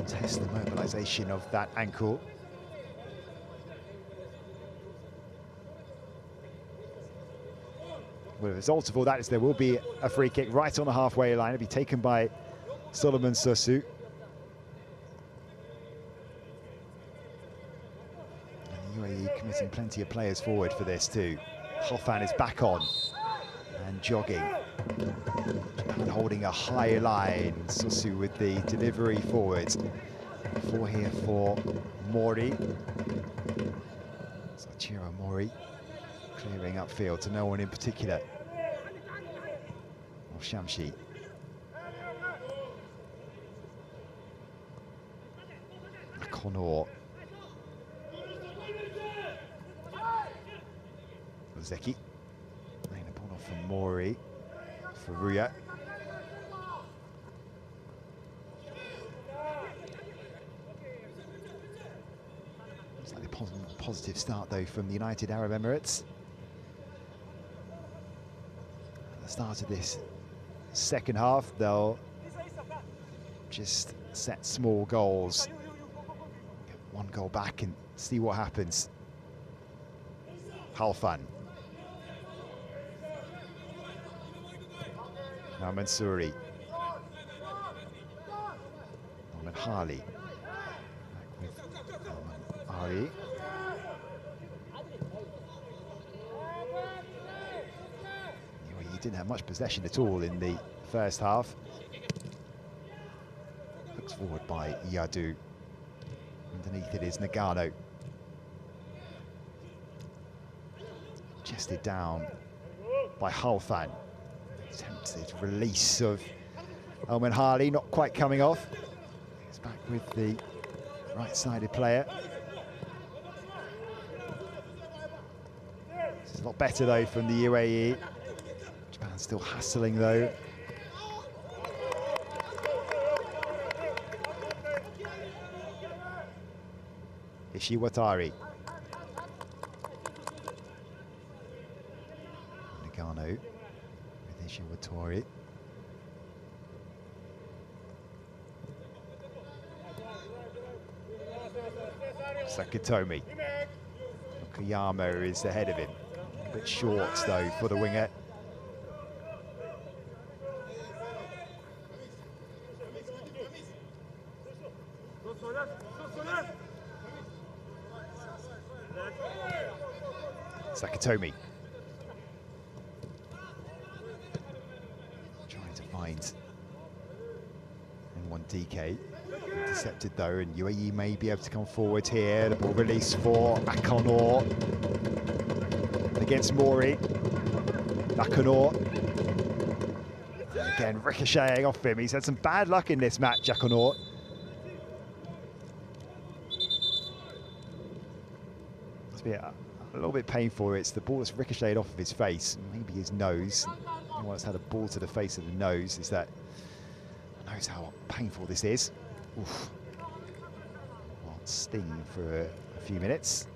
Speaker 1: test the mobilization of that ankle. Well, the result of all that is there will be a free kick right on the halfway line. It'll be taken by Solomon Sosu. And the UAE committing plenty of players forward for this too. Hofan is back on and jogging. Japan holding a high line. Sosu with the delivery forward. Four here for Mori. Sachiro Mori clearing upfield to no one in particular. Or Shamshi. Akonor. Zeki. Laying the ball off from Mori. Furuya. Slightly positive start though from the United Arab Emirates. At the start of this second half, they'll just set small goals, get one goal back and see what happens. Halfan. Now Mansouri. Norman Harley. Back with Norman Ari. He didn't have much possession at all in the first half. Looks forward by Yadu. Underneath it is Nagano. Chested down by Halfan. Attempted release of Elman Harley, not quite coming off. He's back with the right-sided player. This is a lot better though from the UAE. Japan still hassling though. Ishiwatari. Nagano with Ishiwatari. Sakatomi. Okayama is ahead of him. A bit short though for the winger. Sakatomi. Trying to find N1DK. Intercepted though, and UAE may be able to come forward here. The ball release for Akonor against Mori. Akonor. And again, ricocheting off him. He's had some bad luck in this match, Akonor. Must be a little bit painful. It's the ball that's ricocheted off of his face, maybe his nose. Anyone that's had a ball to the face of the nose is that knows how painful this is. Oof. Well, sting for a few minutes.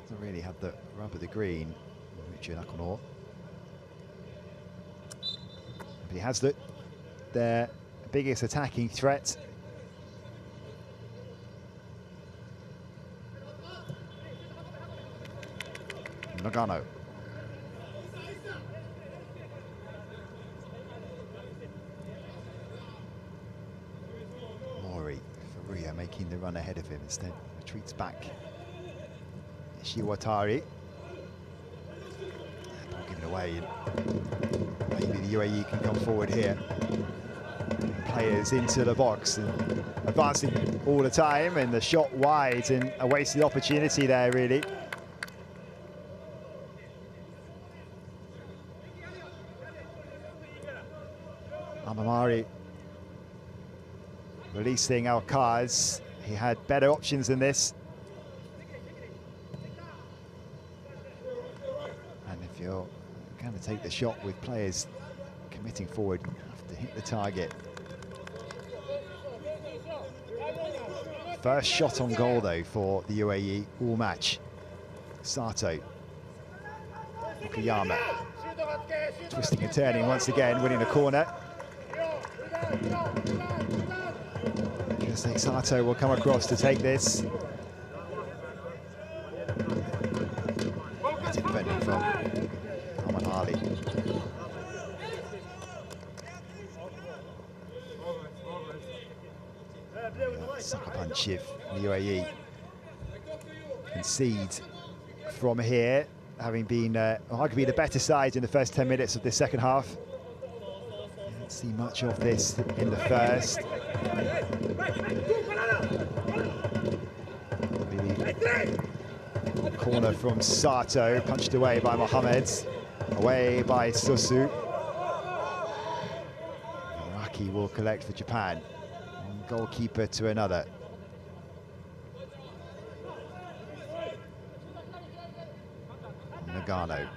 Speaker 1: Doesn't really have the rub of the green, Richard Akonor. But he has their biggest attacking threat. Nagano. Mori, Furuya making the run ahead of him, instead retreats back. Ishiwatari. Ball given away. Maybe the UAE can come forward here. Players into the box and advancing all the time, and the shot wide, and a wasted opportunity there really. Amamari releasing Alcaz, he had better options than this. And if you're going to take the shot with players committing forward, you have to hit the target. First shot on goal, though, for the UAE all match. Sato. Okayama. Twisting and turning once again, winning the corner. Just think Sato will come across to take this. That's defending from Ali. Sucker punch if the UAE concede from here, having been arguably the better side in the first 10 minutes of this second half. Didn't see much of this in the first. Corner from Sato, punched away by Mohamed, away by Susu. Iraqi will collect for Japan. One goalkeeper to another. Nagano.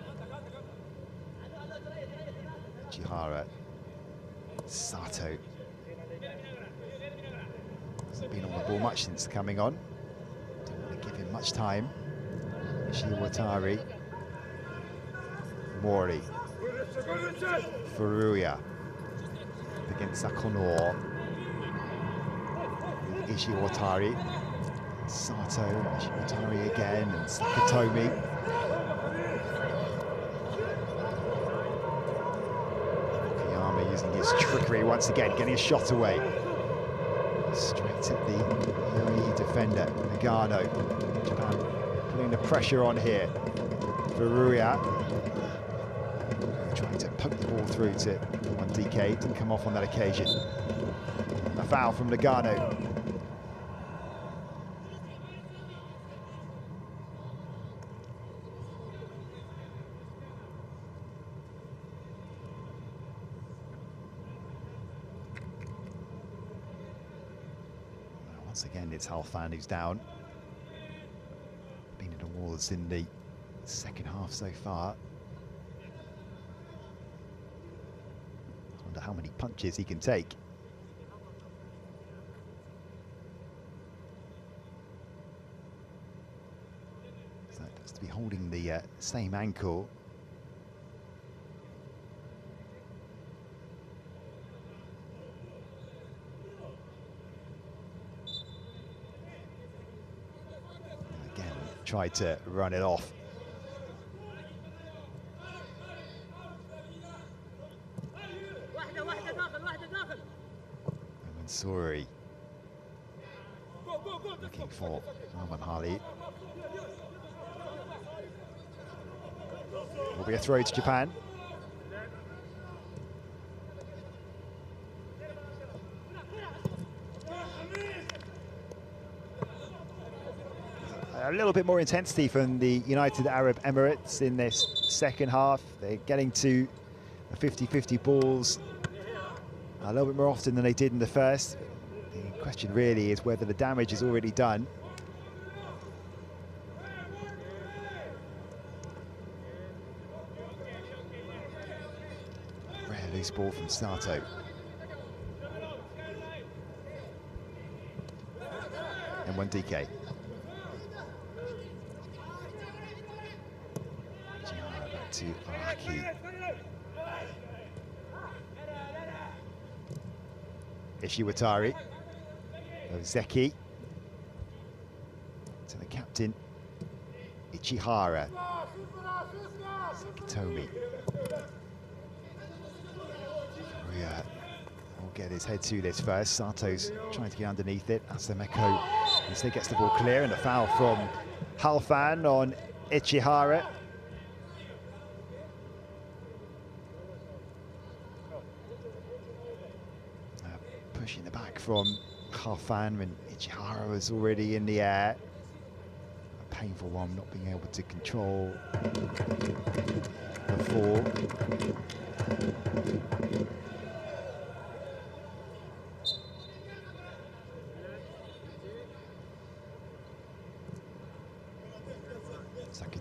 Speaker 1: Chihara. Sato. Hasn't been on the ball much since coming on. Don't want to give him much time. Iwatari. Mori. Furuya. Against Akonor. Ishiwatari. Sato. Ishiwatari again. And Sakatomi. Okayama using his trickery once again, getting a shot away. Straight at the UAE defender, Nagano. Japan putting the pressure on here. Furuya. Trying to poke the ball through to one DK, didn't come off on that occasion. A foul from Nagano. Once again, it's Halfan who's down. Been in awards in the second half so far. I wonder how many punches he can take. So it looks to be holding the same ankle. Tried to run it off. Mansouri looking for Al-Manhali. Will be a throw to Japan. A little bit more intensity from the United Arab Emirates in this second half. They're getting to the 50-50 balls a little bit more often than they did in the first. The question really is whether the damage is already done. Rare loose ball from Sato. And one DK. To Araki. Ishiwatari. Ozeki. To the captain. Ichihara. Sakatomi. Furuya will get his head to this first. Sato's trying to get underneath it. Asameko instead gets the ball clear, and a foul from Halfan on Ichihara. Pushing the back from Halfan when Ichihara was already in the air. A painful one, not being able to control the fall.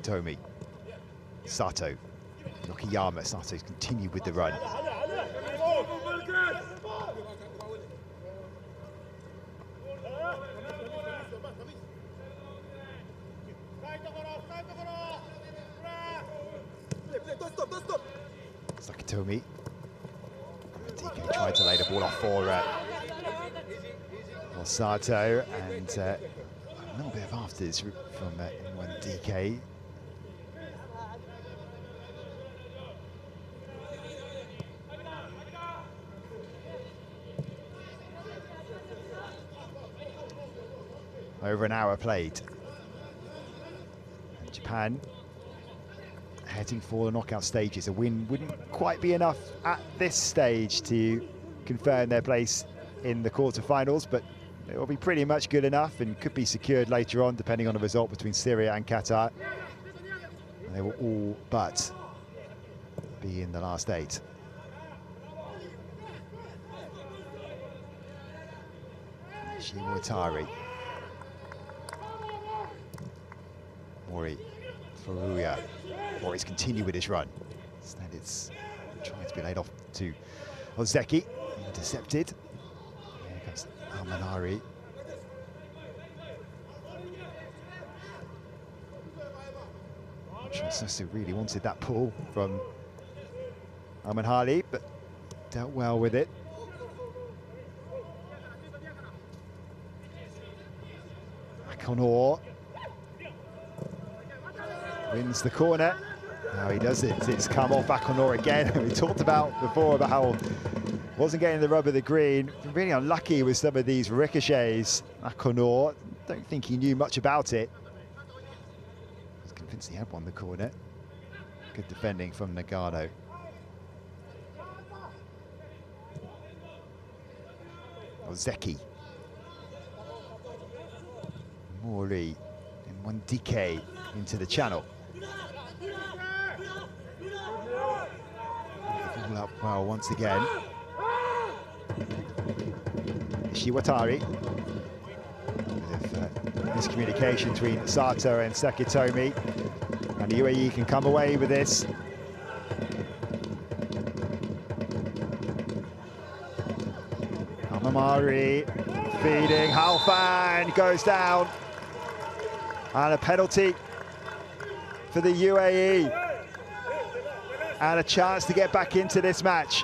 Speaker 1: Sakitomi. Sato. Nokiyama. Sato's continued with the run. Sakitomi. DK tried to lay the ball off for Sato, and a little bit of afters from DK. Over an hour played. And Japan heading for the knockout stages. A win wouldn't quite be enough at this stage to confirm their place in the quarterfinals, but it will be pretty much good enough and could be secured later on, depending on the result between Syria and Qatar. And they will all but be in the last 8. Shiwatari. Mori. Furuya. Mori's continue with his run. Instead it's trying to be laid off to Ozeki. Intercepted. Here comes Almanari. Susu really wanted that pull from Almanhali, but dealt well with it. Akonor wins the corner. Now he does it. It's come off Akonor again. We talked about before about how wasn't getting the rub of the green. Really unlucky with some of these ricochets. Akonor, don't think he knew much about it. I was convinced he had won the corner. Good defending from Nagano. Ozeki. Mori and one DK into the channel. All up well once again. Shiwatari. Bit of miscommunication between Sato and Sakitomi. And the UAE can come away with this. Amamari feeding. Halfan goes down. And a penalty for the UAE. And a chance to get back into this match.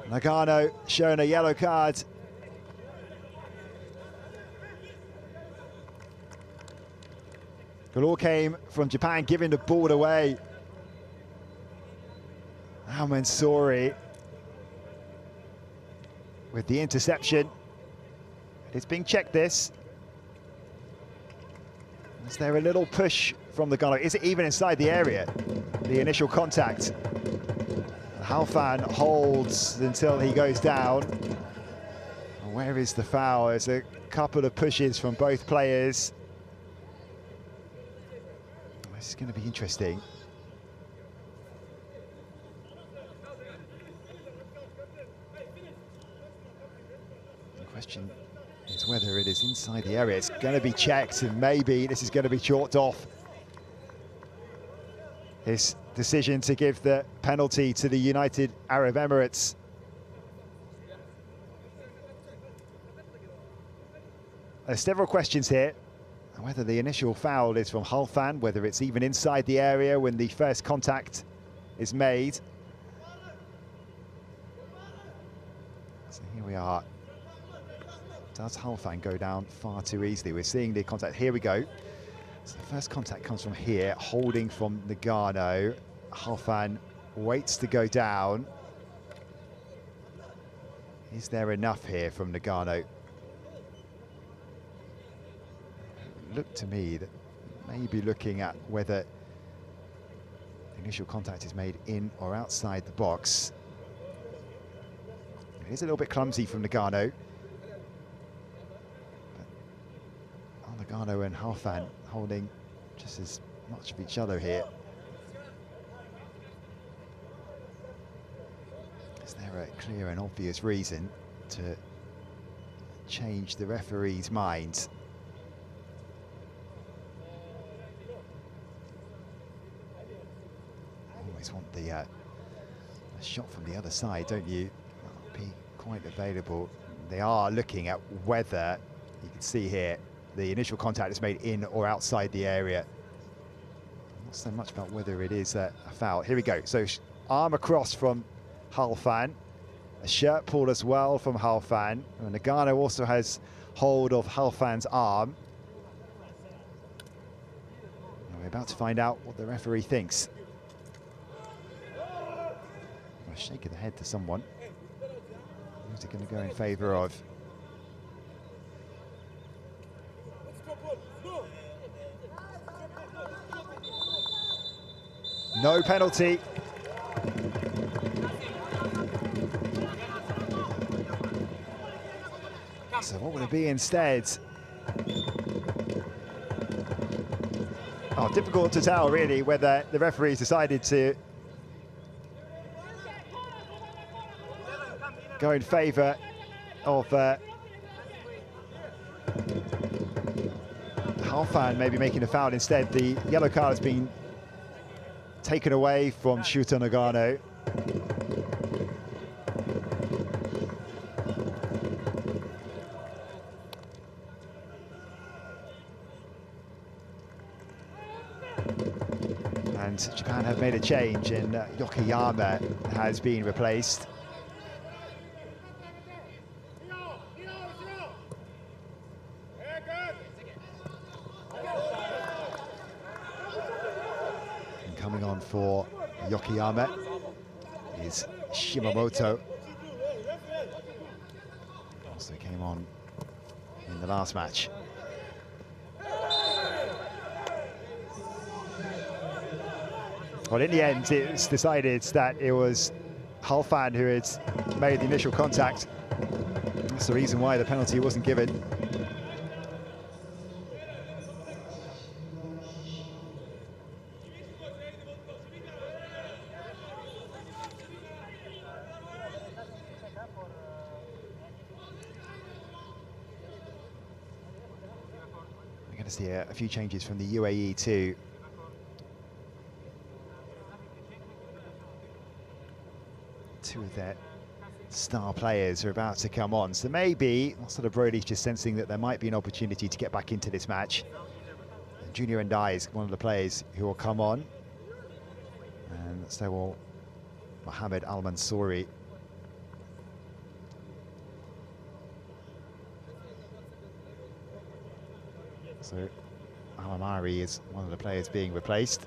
Speaker 1: Nagano shown a yellow card. It all came from Japan giving the ball away. Al-Mansouri with the interception. It's being checked, this. Is there a little push from the gunner? Is it even inside the area? The initial contact. Halfan holds until he goes down. Where is the foul? There's a couple of pushes from both players. This is going to be interesting. The question is whether it is inside the area. It's going to be checked, and maybe this is going to be chalked off. His decision to give the penalty to the United Arab Emirates. There's several questions here. Whether the initial foul is from Halfan, whether it's even inside the area when the first contact is made. So here we are. Does Halfan go down far too easily? We're seeing the contact. Here we go. So the first contact comes from here, holding from Nagano. Halfan waits to go down. Is there enough here from Nagano? Look to me that maybe looking at whether the initial contact is made in or outside the box. It is a little bit clumsy from Nagano. But Nagano and Halfan holding just as much of each other here. Is there a clear and obvious reason to change the referee's mind. Always want the a shot from the other side, don't you? That'll be quite available. They are looking at whether, you can see here, the initial contact is made in or outside the area. Not so much about whether it is a foul. Here we go. So arm across from Halfan. A shirt pull as well from Halfan. And Nagano also has hold of Halfan's arm. And we're about to find out what the referee thinks. A shake of the head to someone. Who's it going to go in favour of? No penalty. So what will it be instead? Oh, difficult to tell really whether the referees decided to go in favour of Halfan maybe making a foul instead. The yellow card has been taken away from Shuto Nagano. And Japan have made a change, and Yokoyama has been replaced. And coming on for Yokoyama is Shimamoto. Also came on in the last match. Well, in the end, it was decided that it was Halfan who had made the initial contact. That's the reason why the penalty wasn't given. We're going to see a few changes from the UAE too. Two of their star players are about to come on, so maybe sort of Brody's just sensing that there might be an opportunity to get back into this match. And Junior Ndai is one of the players who will come on, and so will Mohamed Al Mansouri. So Alamari is one of the players being replaced.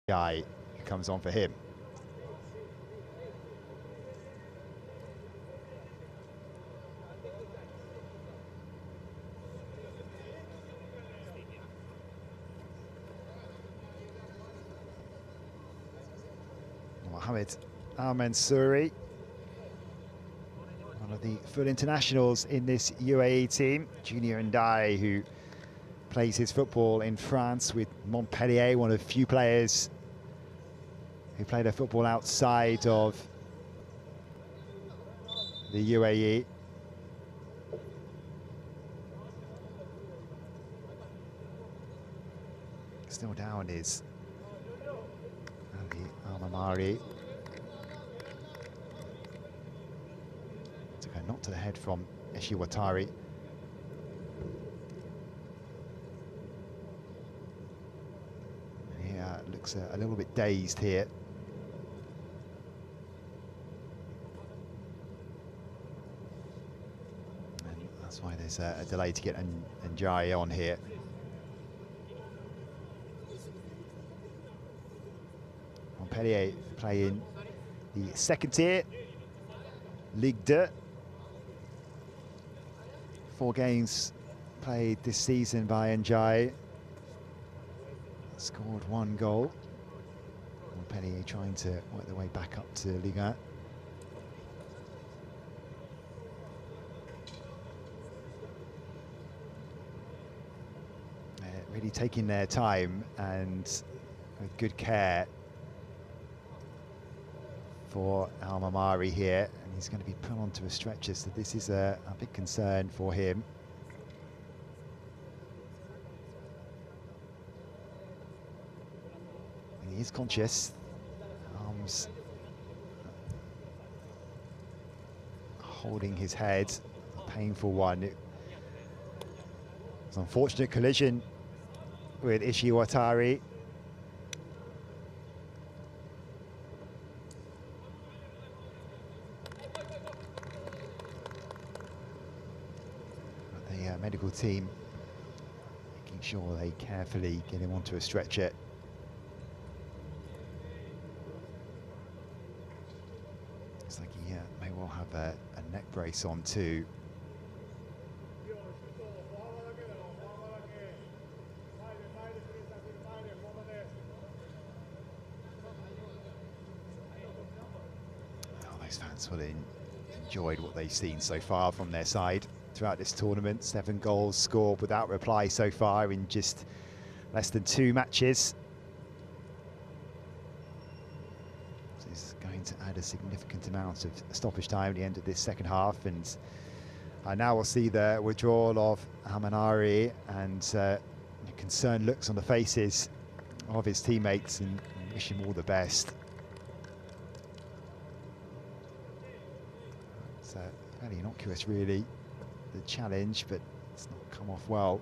Speaker 1: Guy who comes on for him. Mohamed Al Mansouri, one of the full internationals in this UAE team. Junior Ndai, who plays his football in France with Montpellier, one of the few players who played their football outside of the UAE. Still down is Ali Al-Mamari. Took a knock to the head from Ishiwatari. Yeah, looks a little bit dazed here. And that's why there's a delay to get Njai on here. Montpellier playing the second tier, Ligue 2. 4 games played this season by Njai. Scored 1 goal. Montpellier trying to work their way back up to Ligue 1. really taking their time and with good care for Al-Mamari here, and he's going to be put onto a stretcher, so this is a big concern for him. And he is conscious, arms holding his head, a painful one. It was an unfortunate collision with Ishiwatari. Medical team making sure they carefully get him onto a stretcher. Looks like he may well have a neck brace on too. Oh, those fans will enjoyed what they've seen so far from their side throughout this tournament. 7 goals scored without reply so far in just less than 2 matches. This is going to add a significant amount of stoppage time at the end of this second half, and now we'll see the withdrawal of Hamanari and concerned looks on the faces of his teammates, and wish him all the best. It's fairly innocuous really, the challenge, but it's not come off well.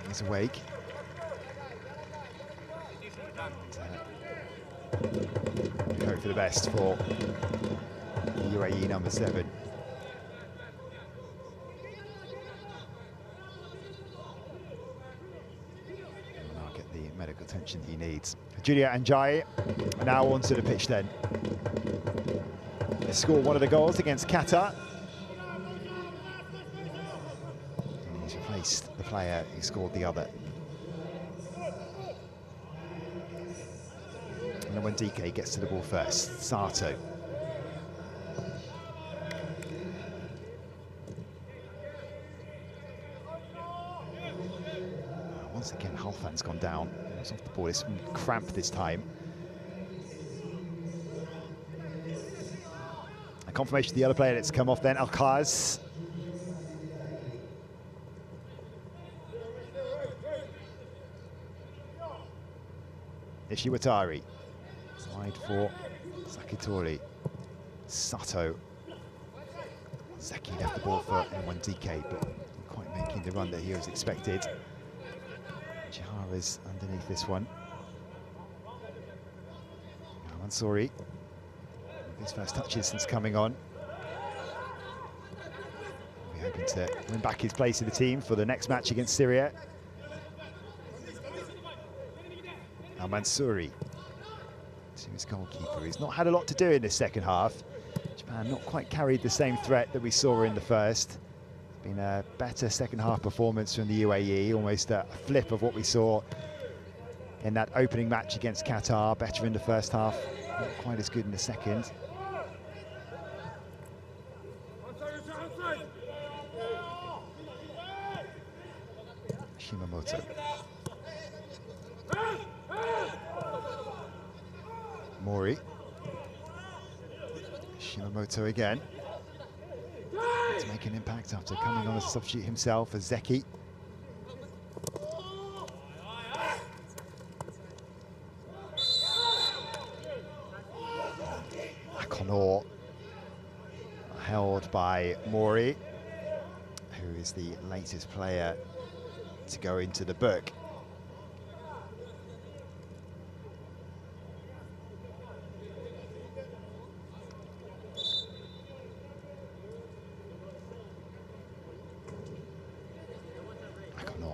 Speaker 1: He's awake. And, we hope for the best for the UAE number 7. Medical attention he needs. Julia Anjai now onto the pitch then. They scored one of the goals against Qatar. And he's replaced the player who scored the other. And then when DK gets to the ball first, Sato. Once again, Halfan's gone down. It's off the ball, it's cramped this time. A confirmation of the other player that's come off then, Alcaz. Ishiwatari. Slide for Sakitori. Sato. Zeki left the ball for N1DK, but not quite making the run that he was expected. Chihara's underneath this one. Mansouri, his first touches since coming on. We're hoping to win back his place in the team for the next match against Syria. Mansouri to his goalkeeper. He's not had a lot to do in this second half. Japan not quite carried the same threat that we saw in the first. Been a better second half performance from the UAE, almost a flip of what we saw in that opening match against Qatar. Better in the first half, not quite as good in the second. Shimamoto. Mori. Shimamoto again. To make an impact after coming on as a substitute himself as Zeki. Akonor held by Mori, who is the latest player to go into the book.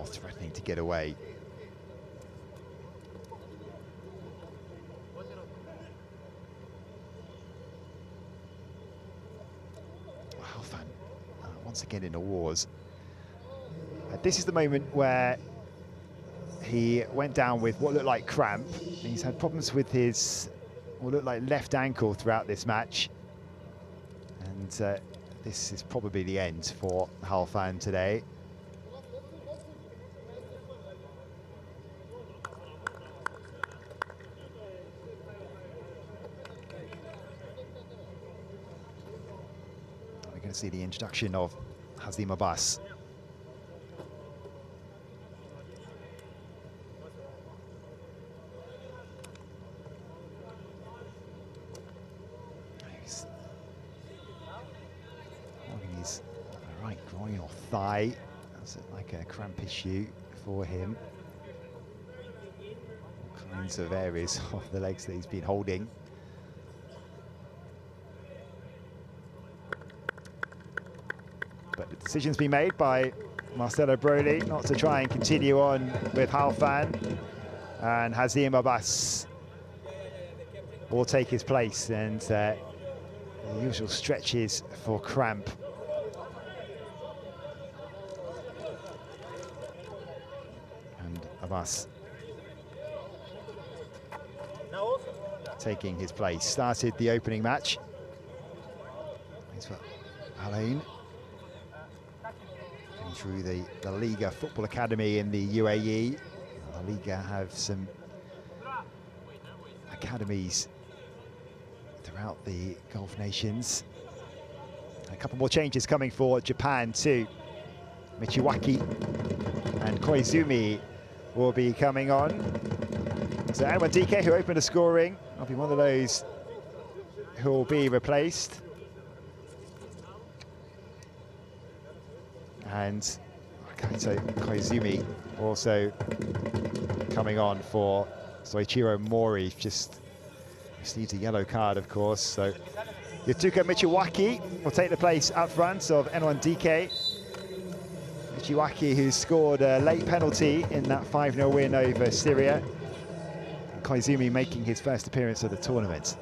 Speaker 1: Threatening to get away. Halfan once again in a wars. This is the moment where he went down with what looked like cramp. He's had problems with his what looked like left ankle throughout this match. And this is probably the end for Halfan today. We're going to see the introduction of Hazim Abbas. His right groin or thigh. That's like a cramp issue for him. All kinds of areas of the legs that he's been holding. But the decision's been made by Marcelo Broly not to try and continue on with Halfan, and Hazim Abbas will take his place, and the usual stretches for cramp. And Abbas taking his place. Started the opening match. Thanks for Alain. Through the Liga Football Academy in the UAE. The Liga have some academies throughout the Gulf nations. A couple more changes coming for Japan too. Michiwaki and Koizumi will be coming on. So Dike, who opened the scoring, will be one of those who will be replaced. And Kaito Koizumi also coming on for Soichiro Mori. Just received a yellow card, of course. So Yutuka Michiwaki will take the place up front of Dike. Michiwaki, who scored a late penalty in that 5-0 win over Syria. And Koizumi making his first appearance of the tournament.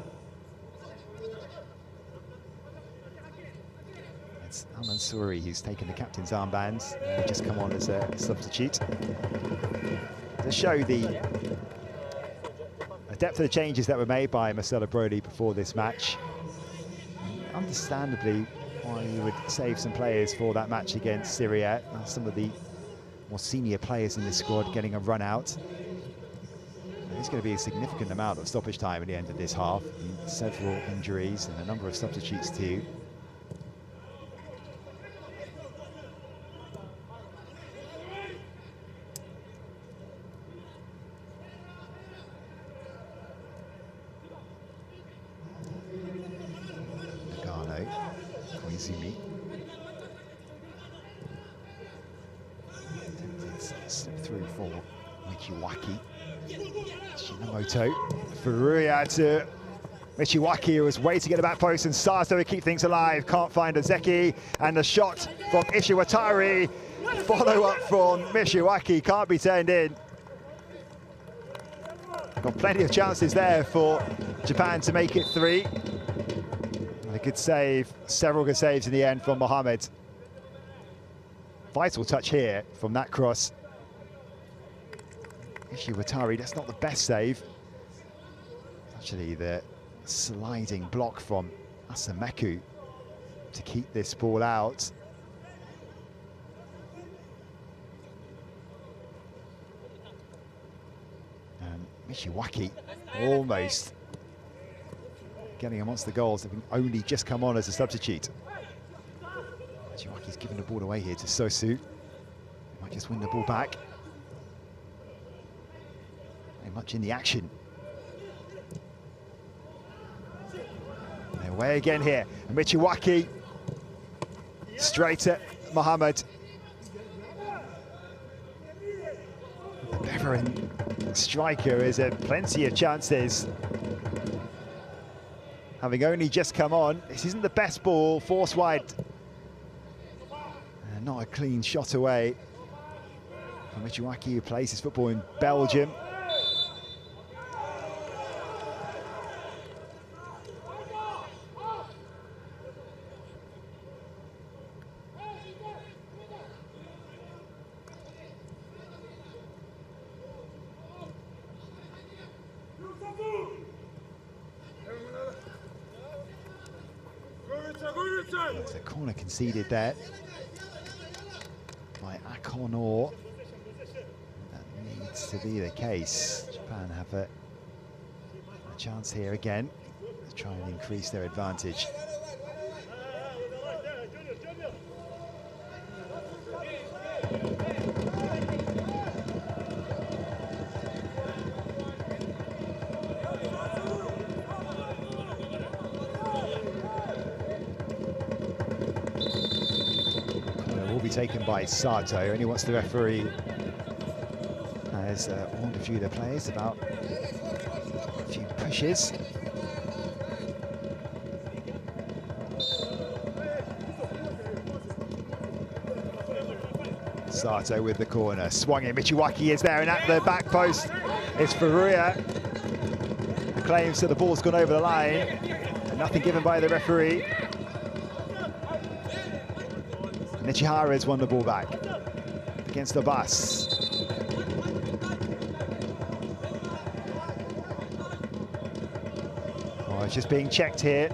Speaker 1: Al-Mansouri, who's taken the captain's armband, just come on as a substitute. To show the depth of the changes that were made by Marcelo Broly before this match. Understandably, why you would save some players for that match against Syria. Some of the more senior players in this squad getting a run out. There's going to be a significant amount of stoppage time at the end of this half. Several injuries and a number of substitutes too. Koizumi. Slip through for Michiwaki. Shinamoto. Furuya to Michiwaki, who was waiting at the back post and starts to keep things alive. Can't find Ozeki. And the shot from Ishiwatari. Follow up from Michiwaki. Can't be turned in. Got plenty of chances there for Japan to make it 3. A good save, several good saves in the end from Mohamed. Vital touch here from that cross. Ishiwatari, that's not the best save. Actually, the sliding block from Asameku to keep this ball out. And Michiwaki almost getting amongst the goals, having only just come on as a substitute. Michiwaki's giving the ball away here to Sosu. He might just win the ball back. Very much in the action. They're away again here. And Michiwaki straight at Mohamed. The veteran striker has had plenty of chances. Having only just come on, this isn't the best ball, force wide. And not a clean shot away from Michiwaki, who plays his football in Belgium. There's a corner conceded there by Akono. That needs to be the case. Japan have a chance here again to try and increase their advantage. Will be taken by Sato, only once the referee has warned a few of the players about a few pushes. Sato with the corner, swung in, Michiwaki is there, and at the back post it's Furuya. Claims that the ball's gone over the line, and nothing given by the referee. Nichihara's won the ball back against the bus. Oh, it's just being checked here.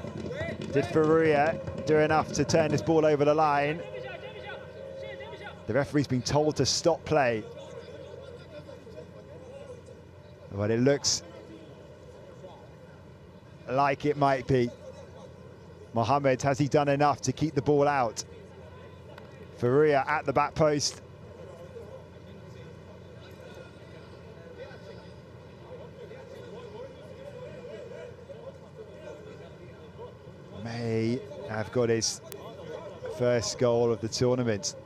Speaker 1: Did Furuya do enough to turn this ball over the line? The referee's been told to stop play. But it looks like it might be. Mohammed, has he done enough to keep the ball out? Furuya at the back post. May have got his first goal of the tournament.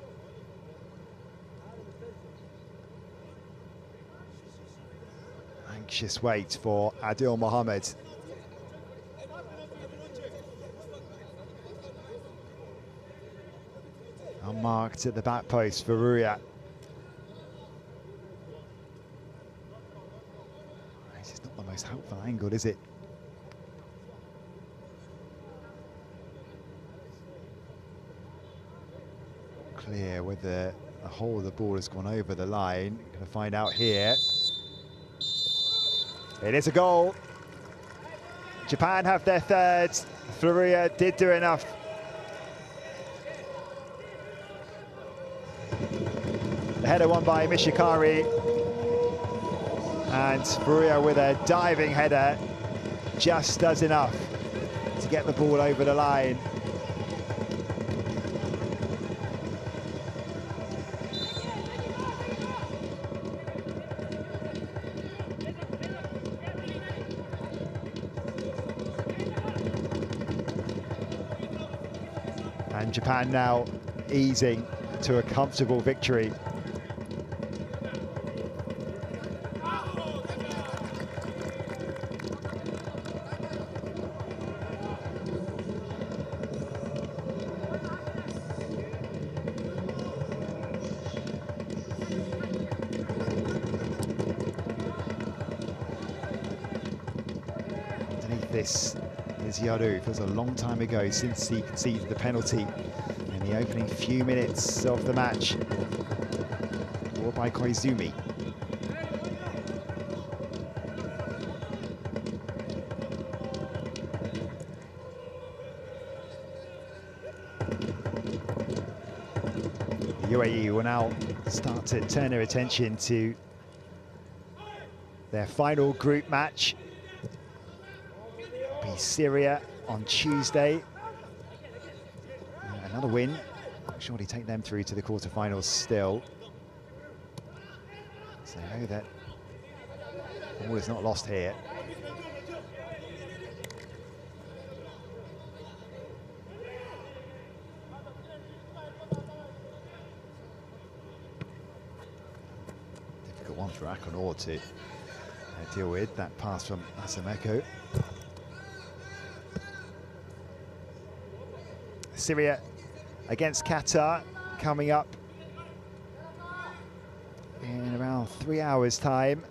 Speaker 1: Anxious wait for Adil Mohammed. Unmarked at the back post for Furuya. This is not the most helpful angle, is it? Clear whether the whole of the ball has gone over the line. Going to find out here. It is a goal. Japan have their third. Furuya did do enough. The header won by Mishikari, and Furuya with a diving header just does enough to get the ball over the line. And Japan now easing to a comfortable victory. This is Yaru. Feels a long time ago since he conceded the penalty in the opening few minutes of the match. Scored by Koizumi. The UAE will now start to turn their attention to their final group match. Syria on Tuesday. Another win. Surely take them through to the quarterfinals still. So I know that all is not lost here. Difficult one for Akono to deal with. That pass from Asameko. Syria against Qatar coming up in around 3 hours' time.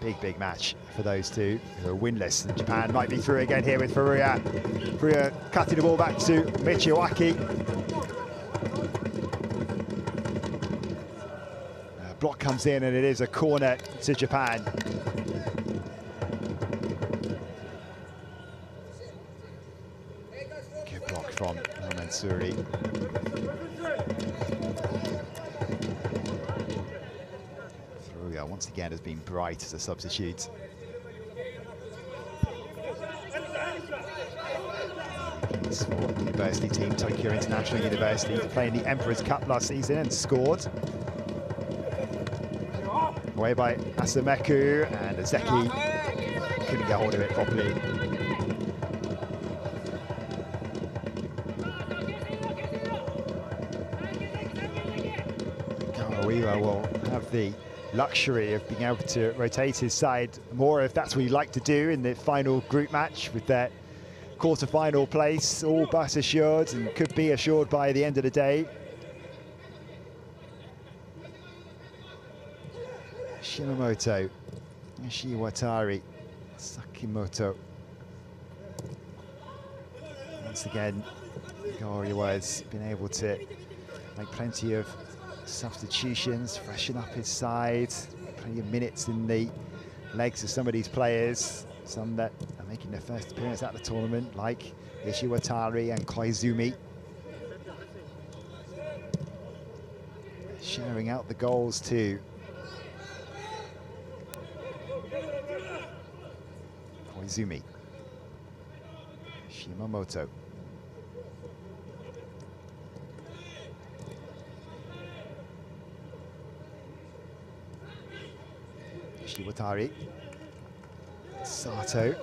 Speaker 1: Big match for those two who are winless. And Japan might be through again here with Furuya. Furuya cutting the ball back to Michiwaki. Block comes in and it is a corner to Japan. From Suri. Furuya once again has been bright as a substitute. Plays for the university team, Tokyo International University, playing the Emperor's Cup last season and scored. Away by Asameku, and Zeki couldn't get hold of it properly. Garawiwa will have the luxury of being able to rotate his side more if that's what he'd like to do in the final group match, with their quarter-final place all but assured, and could be assured by the end of the day. Shimamoto, Yoshiwatari, Sakimoto. Once again, Goriwa has been able to make plenty of substitutions, freshen up his side, plenty of minutes in the legs of some of these players, some that are making their first appearance at the tournament, like Yoshiwatari and Koizumi. Sharing out the goals too. Koizumi, Shimamoto. Yoshiwatari, Sato,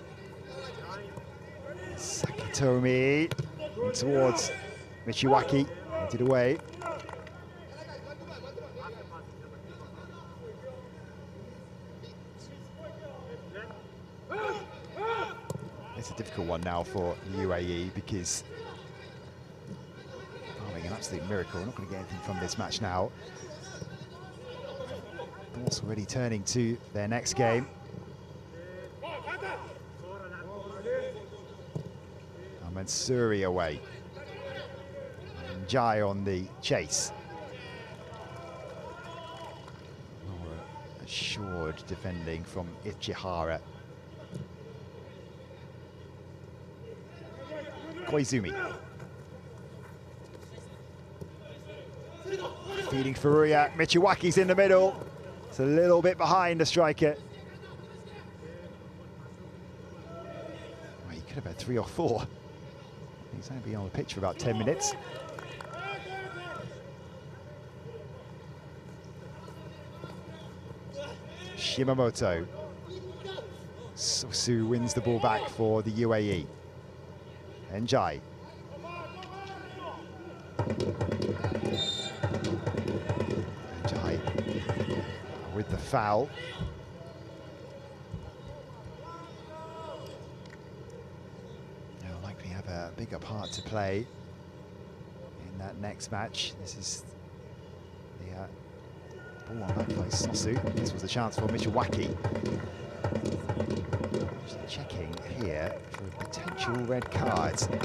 Speaker 1: Sakitomi, and towards Michiwaki, headed away. It's a difficult one now for the UAE because barring an absolute miracle, we're not going to get anything from this match now. Thoughts already turning to their next game. Mansuri away. And Jai on the chase. More assured defending from Ichihara. Koizumi. Feeding Furuya. Michiwaki's in the middle. It's a little bit behind the striker. Well, he could have had 3 or 4. He's only been on the pitch for about 10 minutes. Shimamoto. Sosu wins the ball back for the UAE. And Jai. Jai with the foul. They'll likely have a bigger part to play in that next match. This is the ball on back by Sosu. This was a chance for Michiwaki. Just checking here for potential red cards. And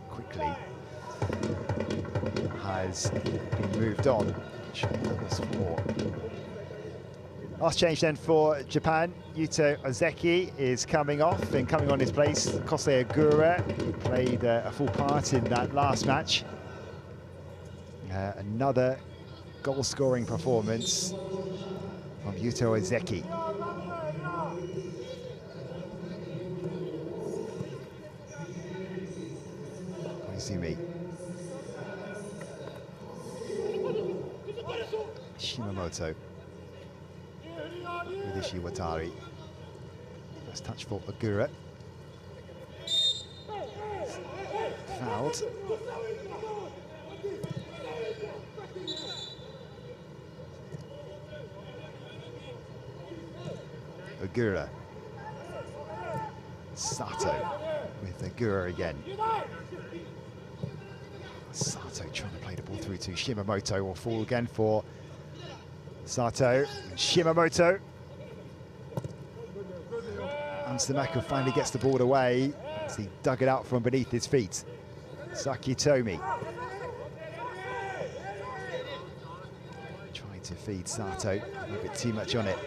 Speaker 1: quickly has been moved on. That was 4. Last change then for Japan. Yuto Ozeki is coming off, and coming on his place, Kosei Ogura, who played a full part in that last match. Another goal-scoring performance from Yuto Ozeki. Koizumi. Shimamoto. With Ishiwatari. First touch for Ogura. Fouled. Ogura. Sato with Ogura again. Sato trying to play the ball through to Shimamoto, will fall again for Sato. Shimamoto. Ansameko finally gets the ball away as he dug it out from beneath his feet. Sakitomi. Trying to feed Sato, a little bit too much on it.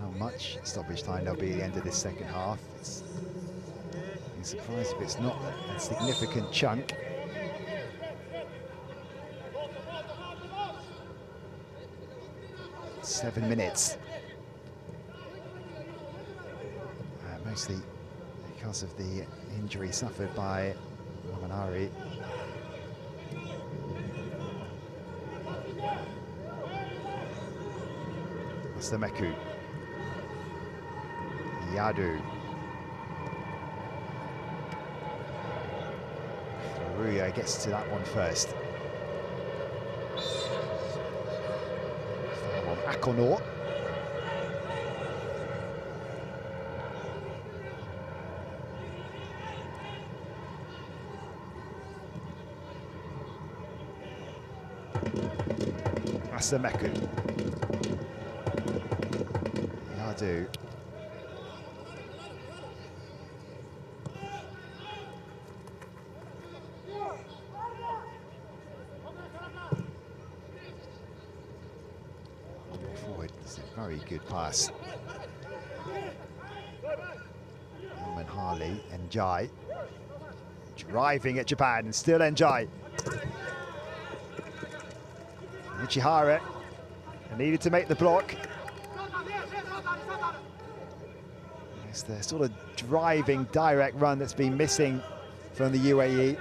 Speaker 1: how much stoppage time there'll be at the end of this second half. I'm surprised if it's not a significant chunk. Seven minutes. Mostly because of the injury suffered by Ramanari. Masameku. Yadu. Ruya gets to that one first. Foul on Akono. Masameku. Yadu. Forward, it's a very good pass. Norman Harley, Njai. Driving at Japan, and still Njai. Michihara needed to make the block. It's the sort of driving direct run that's been missing from the UAE.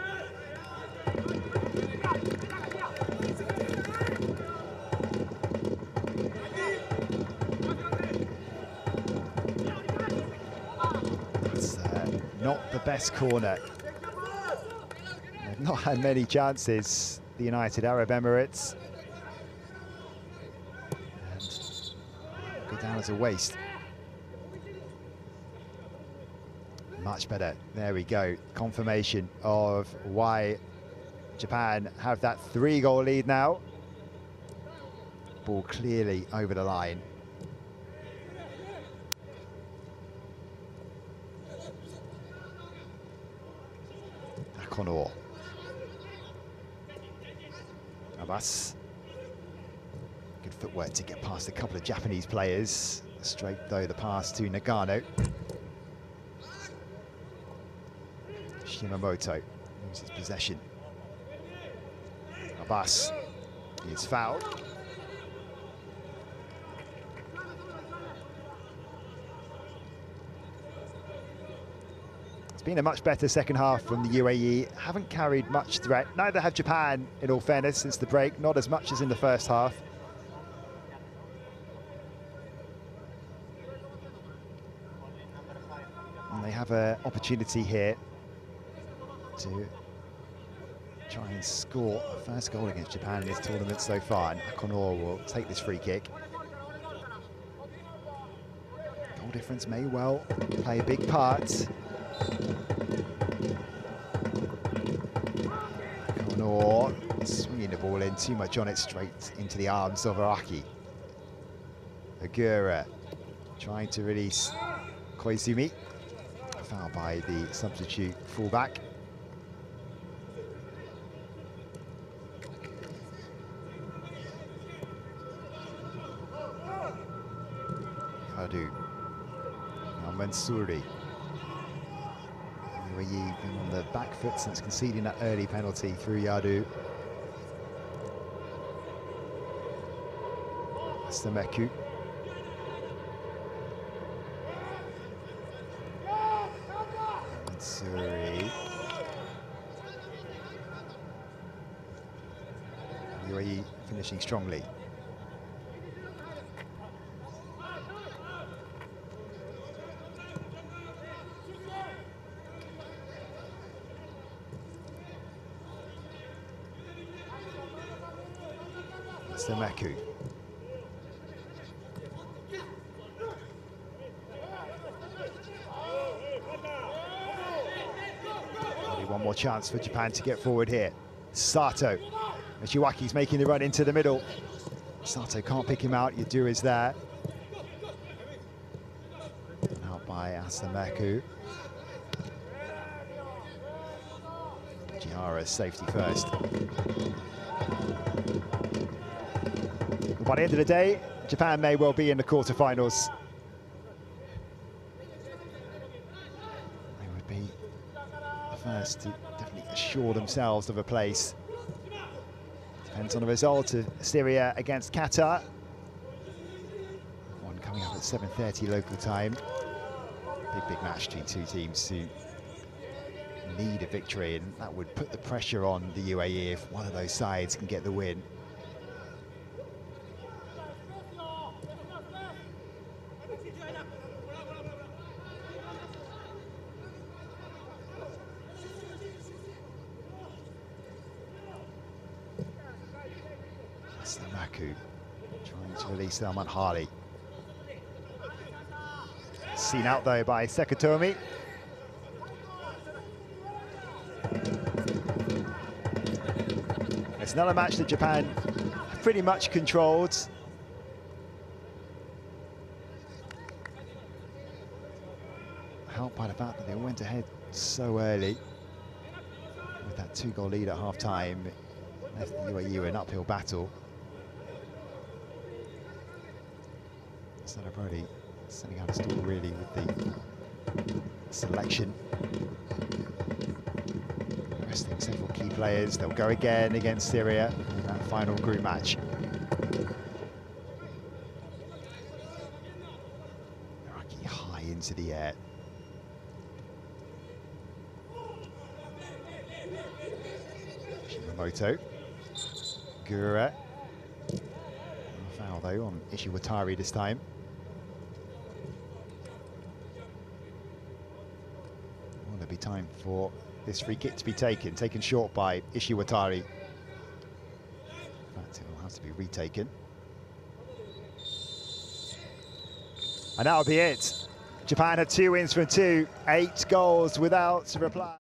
Speaker 1: It's not the best corner. They've not had many chances, the United Arab Emirates. Down as a waste. Much better. There we go. Confirmation of why Japan have that 3-goal lead now. Ball clearly over the line. Akono. Abbas. Good footwork to get past a couple of Japanese players. Straight though the pass to Nagano. Shimamoto loses possession. Abbas is fouled. It's been a much better second half from the UAE. Haven't carried much threat. Neither have Japan, in all fairness, since the break. Not as much as in the first half. They have an opportunity here to try and score a first goal against Japan in this tournament so far, and Akono will take this free kick. Goal difference may well play a big part. Akono swinging the ball in, too much on it, straight into the arms of Araki. Agura trying to release Koizumi. Foul by the substitute fullback. Yadu. Now Mansouri. UAE been on the back foot since conceding that early penalty through Yadu. Sameku. Mansouri. UAE finishing strongly. Sameku. Only one more chance for Japan to get forward here. Sato. Nishiwaki's making the run into the middle. Sato can't pick him out. Yadu is there. Out by Asameku. Jihara's safety first. By the end of the day, Japan may well be in the quarterfinals. be the first to definitely assure themselves of a place. Depends on the result of Syria against Qatar. One coming up at 7:30 local time. Big match between two teams who need a victory, and that would put the pressure on the UAE if one of those sides can get the win. Maku trying to release Salman Harley. Seen out though by Sekatomi. It's another match that Japan pretty much controlled. Helped by the fact that they went ahead so early with that 2-goal lead at half-time. Left the UAE an uphill battle. Brody sending out a stall really with the selection. Resting several key players. They'll go again against Syria in that final group match. Iraqi high into the air. Shimamoto. Gura. Foul though on Ishiwatari this time. There'll be time for this free kick to be taken short by Ishiwatari. In fact, it will have to be retaken. And that'll be it. Japan had 2 wins from 2, 8 goals without reply.